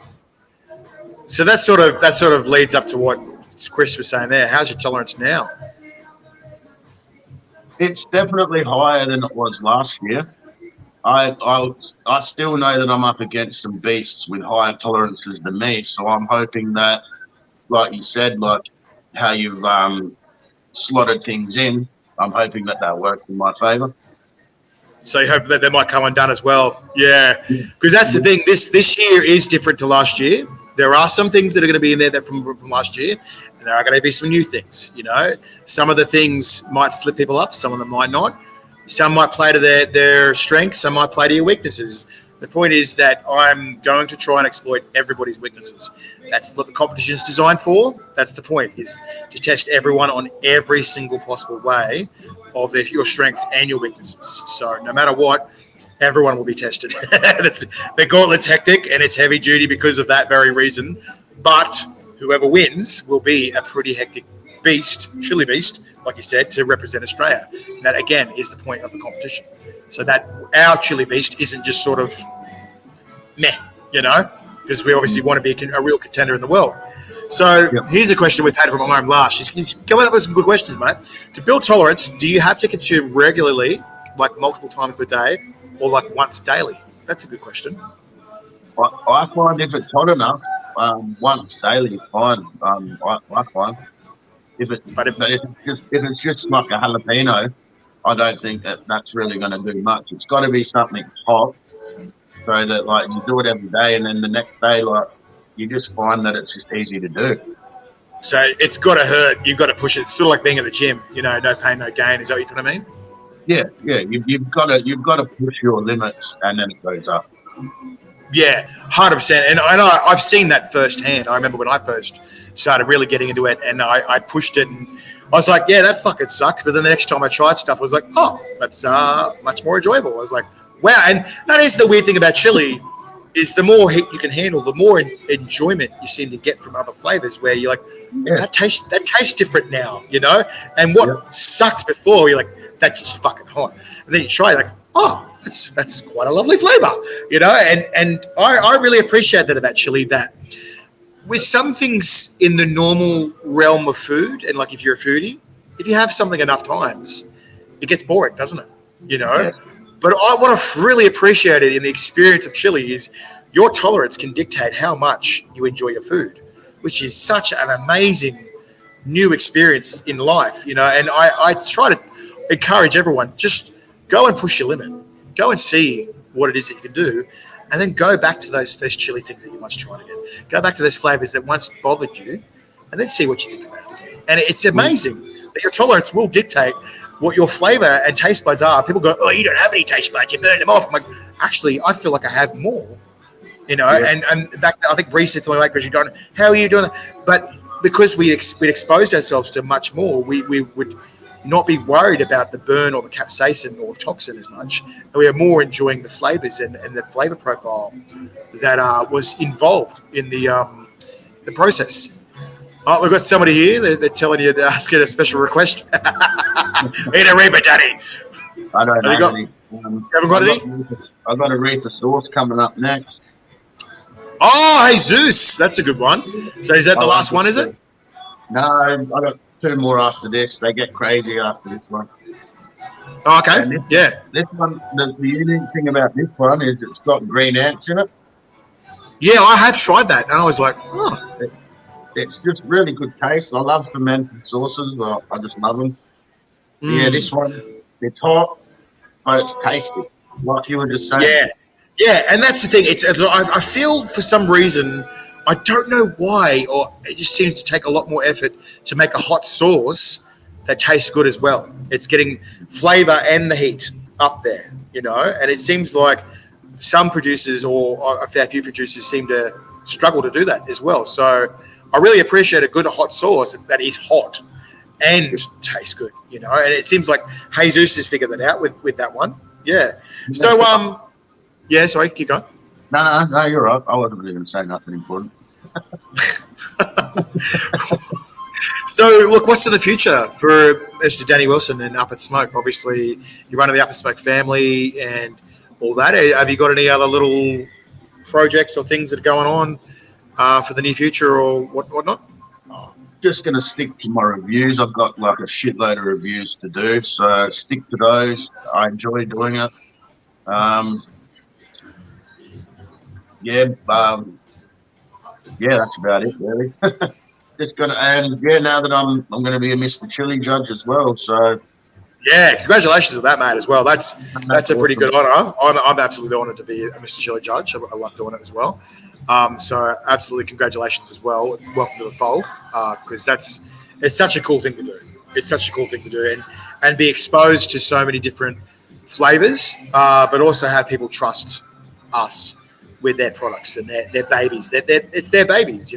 So that sort of leads up to what Chris was saying there. How's your tolerance now? It's definitely higher than it was last year. I still know that I'm up against some beasts with higher tolerances than me, so I'm hoping that, like you said, like how you've slotted things in, I'm hoping that works in my favour. So you hope that they might come undone as well. Yeah, because that's the thing. This year is different to last year. There are some things that are going to be in there that from last year, and there are going to be some new things. You know, some of the things might slip people up, some of them might not. Some might play to their strengths, some might play to your weaknesses. The point is that I'm going to try and exploit everybody's weaknesses. That's what the competition is designed for. That's the point, is to test everyone on every single possible way of your strengths and your weaknesses. So no matter what, everyone will be tested. The gauntlet's hectic and it's heavy duty because of that very reason. But whoever wins will be a pretty hectic beast, chili beast, like you said, to represent Australia. And that, again, is the point of the competition. So that our chili beast isn't just sort of meh, you know, because we obviously want to be a real contender in the world. So here's a question we've had from Omar Lash. He's coming up with some good questions, mate. To build tolerance, do you have to consume regularly, like multiple times per day, or like once daily? That's a good question. I find if it's hot enough, once daily is fine. I find. If it's just like a jalapeno, I don't think that's really going to do much. It's got to be something hot, so that like you do it every day, and then the next day, like you just find that it's just easy to do. So it's got to hurt. You've got to push it. It's sort of like being at the gym. You know, no pain, no gain. Is that what you mean? Yeah. You've got to push your limits, and then it goes up. Yeah, 100%. And I've seen that firsthand. I remember when I first started really getting into it, and I pushed it, and I was like, yeah, that fucking sucks. But then the next time I tried stuff, I was like, oh, that's much more enjoyable. I was like, wow. And that is the weird thing about chili, is the more heat you can handle, the more enjoyment you seem to get from other flavors, where you're like, that tastes different now, you know? And what sucked before, you're like, that's just fucking hot. And then you try, like, oh, that's quite a lovely flavor, you know? And I really appreciate that about chili, that with some things in the normal realm of food, and like if you're a foodie, if you have something enough times, it gets boring, doesn't it? You know? Yeah. But what I've really appreciated in the experience of chili is your tolerance can dictate how much you enjoy your food, which is such an amazing new experience in life, you know? And I try to encourage everyone, just go and push your limit. Go and see what it is that you can do, and then go back to those chili things that you once tried again. Go back to those flavors that once bothered you, and then see what you think about it again. And it's amazing that your tolerance will dictate what your flavor and taste buds are. People go, oh, you don't have any taste buds, you burn them off. I'm like, actually, I feel like I have more, you know. And back, I think Reese said something like, because you're going, how are you doing that? But because we'd exposed ourselves to much more, we would not be worried about the burn or the capsaicin or the toxin as much. And we are more enjoying the flavors and the flavor profile that was involved in the process. Oh, we've got somebody here. They're telling you to ask a special request. Eat a Reaper, Daddy. I don't know. You haven't got any? I've got a Reaper sauce coming up next. Oh, hey, Zeus. That's a good one. So is that the last one, is it? No, I got 2 more after this. They get crazy after this one. Oh, okay. This one, the unique thing about this one is it's got green ants in it. Yeah, I have tried that, and I was like, oh. It's just really good taste. I love fermented sauces. I just love them. Yeah, this one, it's hot, but it's tasty, like you were just saying. Yeah, and that's the thing. I feel for some reason, I don't know why, or it just seems to take a lot more effort to make a hot sauce that tastes good as well. It's getting flavor and the heat up there, you know, and it seems like some producers or a fair few producers seem to struggle to do that as well. So I really appreciate a good hot sauce that is hot and tastes good, you know, and it seems like Jesus has figured that out with that one. Yeah. So, yeah, sorry, keep going. No, you're right. I wasn't really going to say nothing important. So, look, what's in the future for Mr. Danny Wilson and Up and Smoke? Obviously, you're running the Up and Smoke family and all that. Have you got any other little projects or things that are going on for the near future or whatnot? Just going to stick to my reviews. I've got like a shitload of reviews to do, so stick to those. I enjoy doing it. Yeah, that's about it, really. Just gonna, and yeah, now that I'm going to be a Mr. Chilli judge as well. So yeah, congratulations on that, mate, as well. That's a pretty good honour. I'm absolutely honoured to be a Mr. Chilli judge. I love doing it as well. So absolutely congratulations as well. Welcome to the fold, because it's such a cool thing to do. It's such a cool thing to do and be exposed to so many different flavours, but also have people trust us with their products and their babies. It's their babies,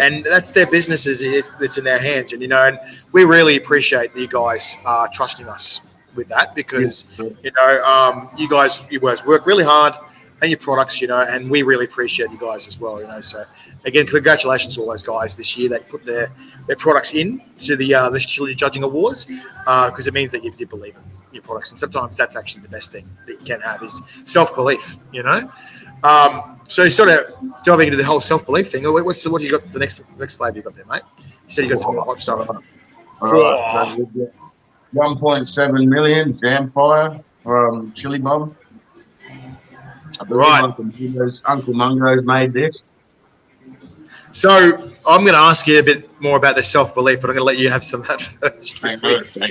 and that's their business. It's in their hands, and and we really appreciate you guys trusting us with that because you guys work really hard and your products, and we really appreciate you guys as well, So again, congratulations to all those guys this year that put their products in to the Mr. Chilli Judging Awards because it means that you believe in your products, and sometimes that's actually the best thing that you can have is self-belief, So sort of diving into the whole self-belief thing. What do you got? The next flavour you got there, mate? You said you got some more hot stuff. All right. So 1.7 million Jam Fire from Chili Bomb. I believe Right. Uncle Mungo's made this. So I'm going to ask you a bit more about the self-belief, but I'm going to let you have some of that first. Thank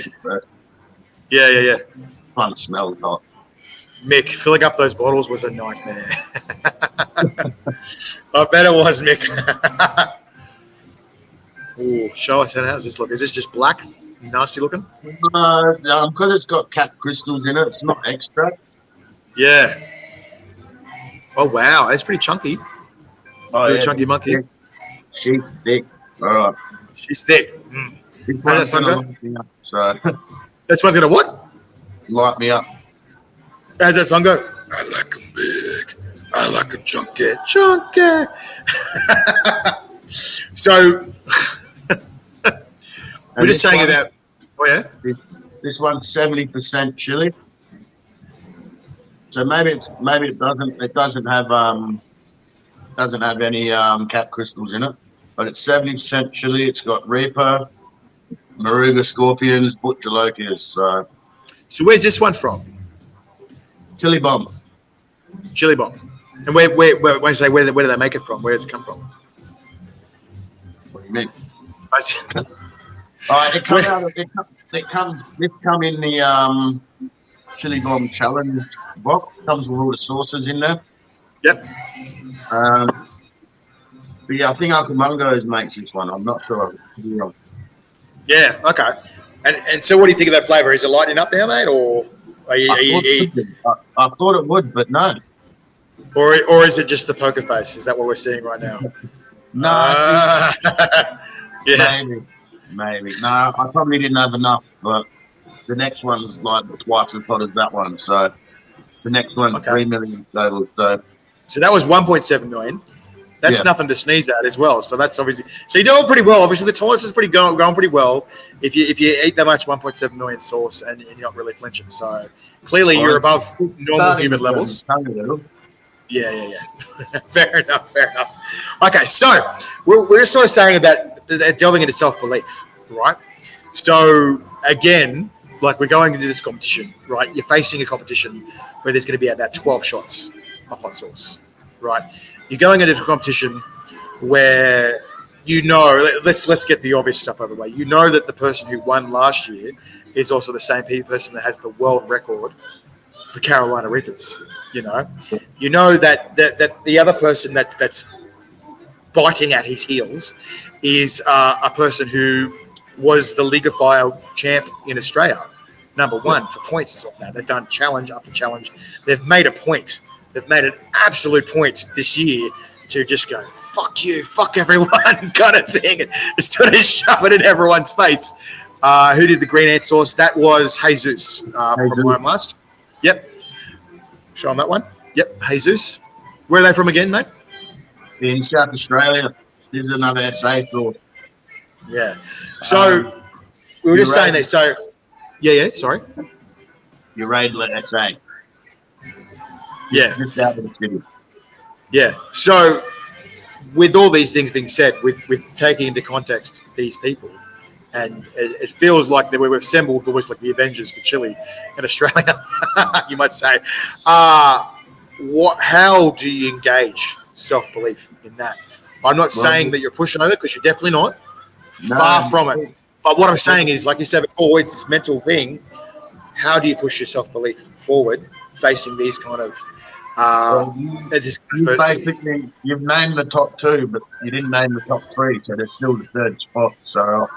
you first. Yeah. Fun smell hot. Mick, filling up those bottles was a nightmare. I bet it was, Mick. Ooh, show us how does this look. Is this just black, nasty looking? Because it's got cat crystals in it, it's not extra. Yeah. Oh, wow. It's pretty chunky. Pretty chunky monkey. Thick. She's thick. All right. She's thick. How's that sun go? So. This one's going to what? Light me up. How's that song go? I like them big. I like a chunky. So, we're just saying about. Oh yeah. This one's 70% chili. So maybe it doesn't have any cat crystals in it, but it's 70% chili. It's got Reaper, Moruga Scorpions, Butcher Locusts. So where's this one from? Chili Bomb. Chili Bomb. And where do they make it from? Where does it come from? What do you mean? Right, this come in the Chili Bomb Challenge box. Comes with all the sauces in there. Yep. But yeah, I think Uncle Mungo's makes this one. I'm not sure. Yeah. Okay. And so, what do you think of that flavour? Is it lightening up now, mate, or I thought it would, but no. Or is it just the poker face? Is that what we're seeing right now? No. Yeah. Maybe. No, I probably didn't have enough, but the next one's like twice as hot as that one. So the next one's 3 million total. So that was 1.7 million. That's nothing to sneeze at as well. So that's obviously. So you're doing pretty well. Obviously, the tolerance is going pretty well. If you eat that much 1.7 million sauce and you're not really flinching, so clearly you're above normal human levels. Yeah. Fair enough. Okay, so we're sort of saying about delving into self-belief, right? So again, like we're going into this competition, right? You're facing a competition where there's going to be about 12 shots of hot sauce, right? You're going into a competition where let's get the obvious stuff out of the way. You know that the person who won last year is also the same person that has the world record for Carolina Reapers. You know that the other person that's biting at his heels is a person who was the League of Fire champ in Australia, number one for points and stuff. Now they've done challenge after challenge. They've made a point. They've made an absolute point this year to just go, fuck you, fuck everyone kind of thing. And just sort of shove it in everyone's face. Who did the green ant sauce? That was Jesus from Rome Last. Yep. Show them that one. Yep. Jesus. Where are they from again, mate? In South Australia. This is another SA tour. Yeah. So we were just saying that. So, yeah. Sorry. Your Radler SA. Yeah. Just out of the city. Yeah. So, with all these things being said, with taking into context these people, and it feels like that we've assembled almost like the Avengers for Chile in Australia, you might say. How do you engage self-belief in that? I'm not saying that you're pushing over, because you're definitely not. No, Far from it. But what I'm saying is, like you said before, it's this mental thing. How do you push your self-belief forward facing these kind of you've named the top two, but you didn't name the top three, so there's still the third spot. So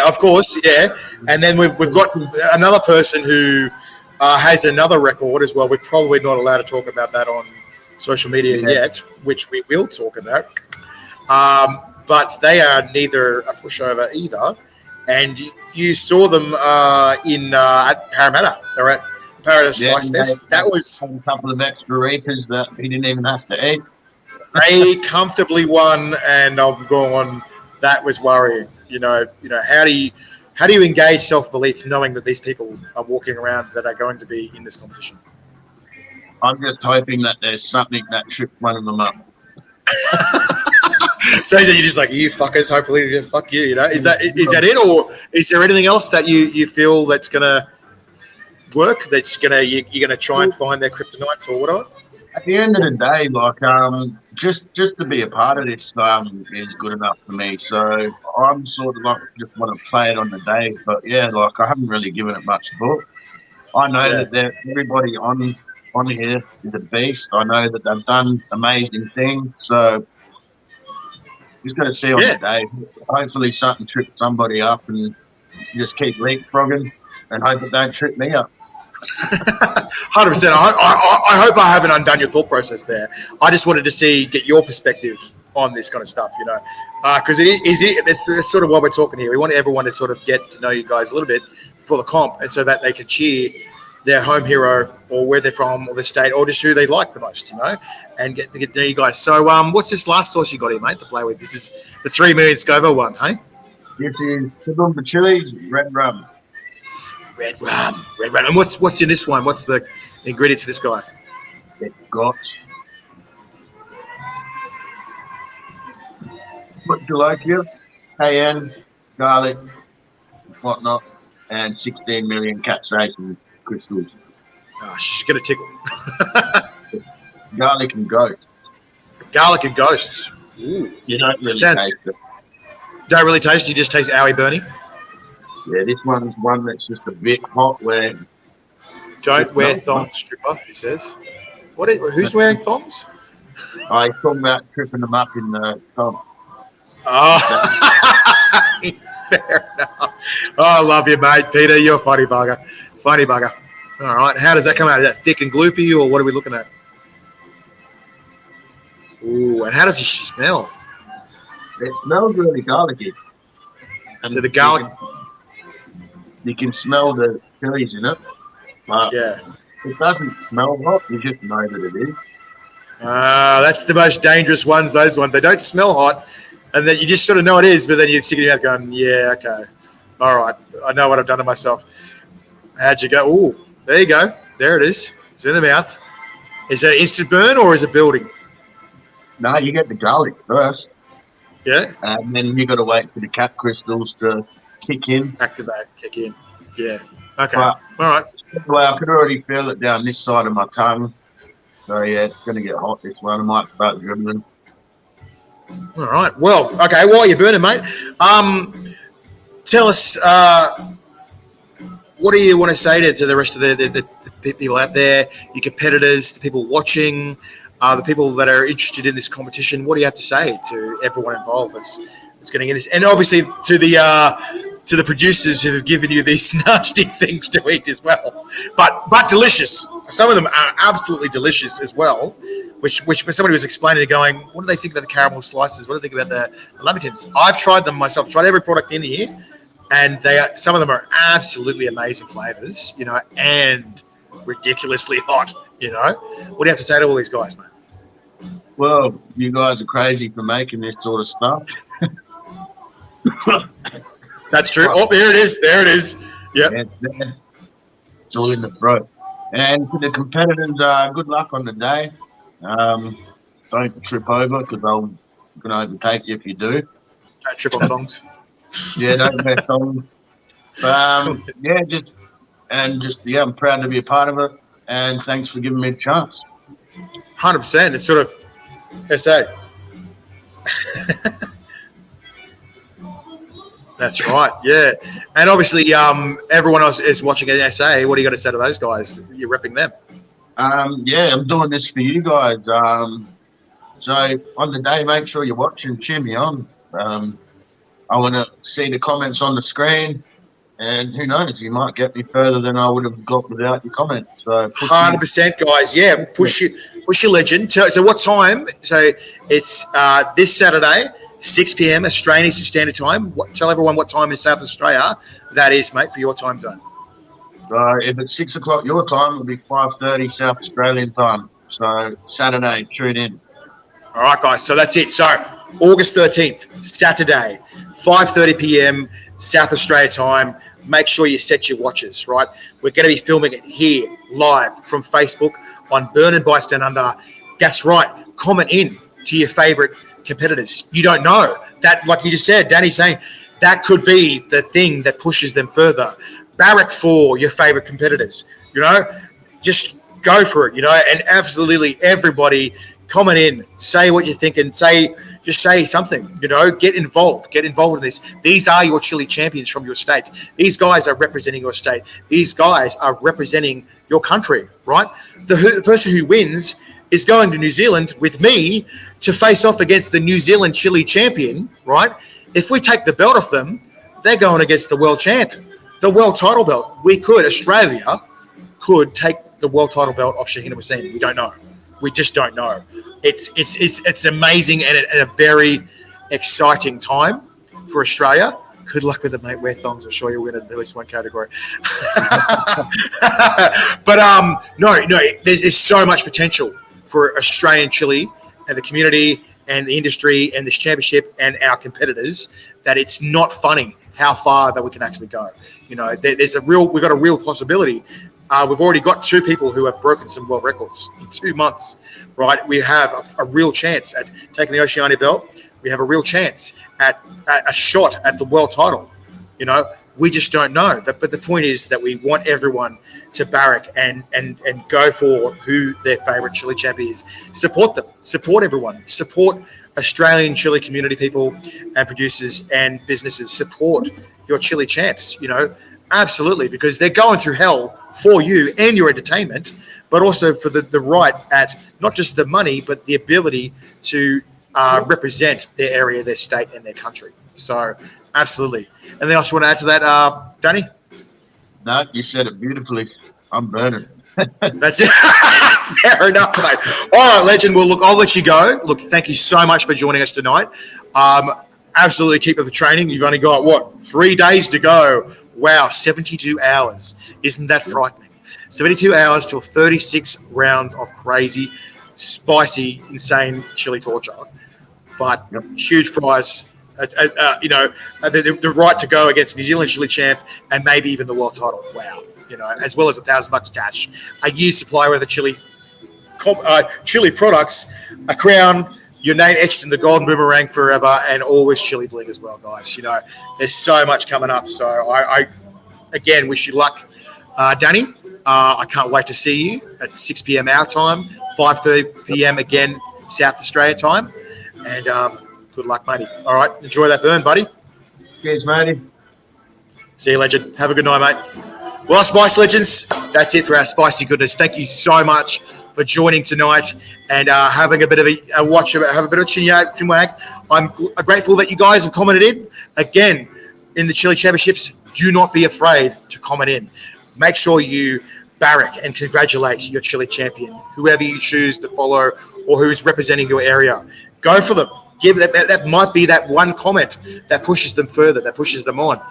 of course, yeah. And then we've got another person who has another record as well. We're probably not allowed to talk about that on social media yet, which we will talk about. But they are neither a pushover either. And you saw them at Parramatta. They're at Paradise Slice Fest. That was a couple of extra reapers that he didn't even have to eat. They comfortably won, and I'm going on. That was worrying. How do you engage self-belief knowing that these people are walking around that are going to be in this competition? I'm just hoping that there's something that trips one of them up. So you're just like, you fuckers, hopefully fuck you, Is that it, or is there anything else that you feel that's gonna work? That's you're gonna try and find their kryptonites or whatever? At the end of the day, just to be a part of this is good enough for me. So I'm sort of like just want to play it on the day, but I haven't really given it much thought. I know that everybody on here is a beast. I know that they've done amazing things. So just got to see on the day. Hopefully something trips somebody up, and just keep leapfrogging and hope it don't trip me up. 100%. I hope I haven't undone your thought process there. I just wanted to get your perspective on this kind of stuff, because that's sort of why we're talking here. We want everyone to sort of get to know you guys a little bit before the comp, and so that they can cheer their home hero or where they're from or the state or just who they like the most, and get to know you guys. So what's this last sauce you got here, mate, to play with? This is the 3 million Scoville one, hey? This is the chilies, red rum. Red rum. And what's in this one? What's the ingredients for this guy? It's got what do you like here? Cayenne, garlic, whatnot, and 16 million capsaicin crystals. Oh, she's gonna tickle. Garlic and ghosts. Garlic and ghosts. Ooh. You don't really taste it. Don't really taste it. You just taste owie burny. Yeah, this one's one that's just a bit hot. Where don't wear thongs, stripper. He says. Who's wearing thongs? He's talking about tripping them up in the thong. Oh, fair enough. Oh, I love you, mate, Peter. You're a funny bugger. Funny bugger. All right. How does that come out? Is that thick and gloopy, or what are we looking at? Ooh, and how does he smell? It smells really garlicky. So the garlic. You can smell the chilies in it. But it doesn't smell hot. You just know that it is. That's the most dangerous ones, those ones. They don't smell hot, and then you just sort of know it is, but then you stick it in your mouth going, yeah, okay. All right. I know what I've done to myself. How'd you go? Ooh, there you go. There it is. It's in the mouth. Is that instant burn or is it building? No, you get the garlic first. Yeah. And then you got to wait for the cap crystals to kick in. Activate, kick in. Yeah. Okay. But, all right. Well, I could already feel it down this side of my tongue. So, it's going to get hot, this one. I might start dribbling. All right. Well, okay. While you're burning, mate, tell us what do you want to say to the rest of the people out there, your competitors, the people watching, the people that are interested in this competition? What do you have to say to everyone involved that's getting in this? And obviously to the producers who have given you these nasty things to eat as well, but delicious. Some of them are absolutely delicious as well. Which somebody was explaining, going, what do they think about the caramel slices? What do they think about the lambertines? I've tried them myself. Tried every product in here. and some of them are absolutely amazing flavors, you know, and ridiculously hot. You know, what do you have to say to all these guys, mate? Well, you guys are crazy for making this sort of stuff. That's true. Oh, there it is. There it is. Yep. It's all in the throat. And to the competitors, good luck on the day. Don't trip over because I'm going to overtake you if you do. Don't trip on thongs. Yeah, don't mess on. I'm proud to be a part of it. And thanks for giving me a chance. 100%. It's sort of SA. That's right. Yeah. And obviously, everyone else is watching at SA. What do you got to say to those guys? You're repping them. I'm doing this for you guys. So on the day, make sure you're watching, cheer me on. I want to see the comments on the screen, and who knows, you might get me further than I would have got without your comments. So 100%, guys. Yeah, push your legend. So what time? So it's this Saturday, 6 p.m. Australian Eastern Standard Time. Tell everyone what time in South Australia that is, mate, for your time zone. So if it's 6 o'clock your time, it'll be 5:30 South Australian time. So Saturday, tune in. All right, guys. So that's it. So August 13th, Saturday, 5:30 p.m. South Australia time. Make sure you set your watches, right? We're going to be filming it here live from Facebook on BURNIN Down Under. That's right. Comment in to your favorite competitors. You don't know that, like you just said, Danny's saying that could be the thing that pushes them further. Barrack for your favorite competitors, you know, just go for it, you know, and absolutely everybody comment in, say what you're thinking, just say something, you know, get involved in this. These are your chili champions from your states. These guys are representing your state. These guys are representing your country, right? The person who wins is going to New Zealand with me to face off against the New Zealand Chili Champion, right? If we take the belt off them, they're going against the world champ, the world title belt. Australia could take the world title belt off Shahina Wasim. We don't know. We just don't know. It's amazing and a very exciting time for Australia. Good luck with it, mate. Wear thongs. I'm sure you'll win at least one category. But no, there's so much potential for Australian chili and the community and the industry and this championship and our competitors that it's not funny how far that we can actually go. You know, we've got a real possibility. We've already got 2 people who have broken some world records in 2 months, right? We have a real chance at taking the Oceania belt. We have a real chance at a shot at the world title. You know, we just don't know. But the point is that we want everyone to barrack and go for who their favourite chili champ is. Support them. Support everyone. Support Australian chili community people and producers and businesses. Support your chili champs, you know. Absolutely, because they're going through hell for you and your entertainment, but also for the right at not just the money, but the ability to represent their area, their state, and their country. So, absolutely. Anything else you want to add to that, Danny? No, you said it beautifully. I'm burning. That's it. Fair enough, mate. All right, legend. Well, look, I'll let you go. Look, thank you so much for joining us tonight. Absolutely keep up the training. You've only got, 3 days to go. Wow, 72 hours. Isn't that frightening? 72 hours till 36 rounds of crazy, spicy, insane chili torture. But huge prize, the right to go against New Zealand Chilli Champ and maybe even the world title. Wow. You know, as well as $1,000 cash, a year's supply of the chili products, a crown, your name etched in the golden boomerang forever, and always chili bling as well, guys. You know, there's so much coming up. So I again, wish you luck, Danny. I can't wait to see you at 6 p.m. our time, 5:30 p.m. again, South Australia time. And good luck, matey. All right, enjoy that burn, buddy. Cheers, matey. See you, legend. Have a good night, mate. Well, Spice Legends, that's it for our spicy goodness. Thank you so much for joining tonight and having a bit of a watch, have a bit of chinwag. I'm grateful that you guys have commented in. Again, in the Chili Championships, do not be afraid to comment in. Make sure you barrack and congratulate your chili champion, whoever you choose to follow or who's representing your area. Go for them. give that might be that one comment that pushes them further, that pushes them on.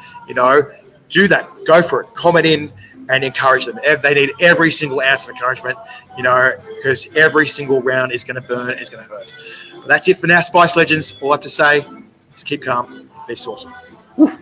Do that. Go for it. Comment in and encourage them. They need every single ounce of encouragement, because every single round is going to burn, it's going to hurt. But that's it for now, Spice Legends. All I have to say is keep calm, be saucy. Woo.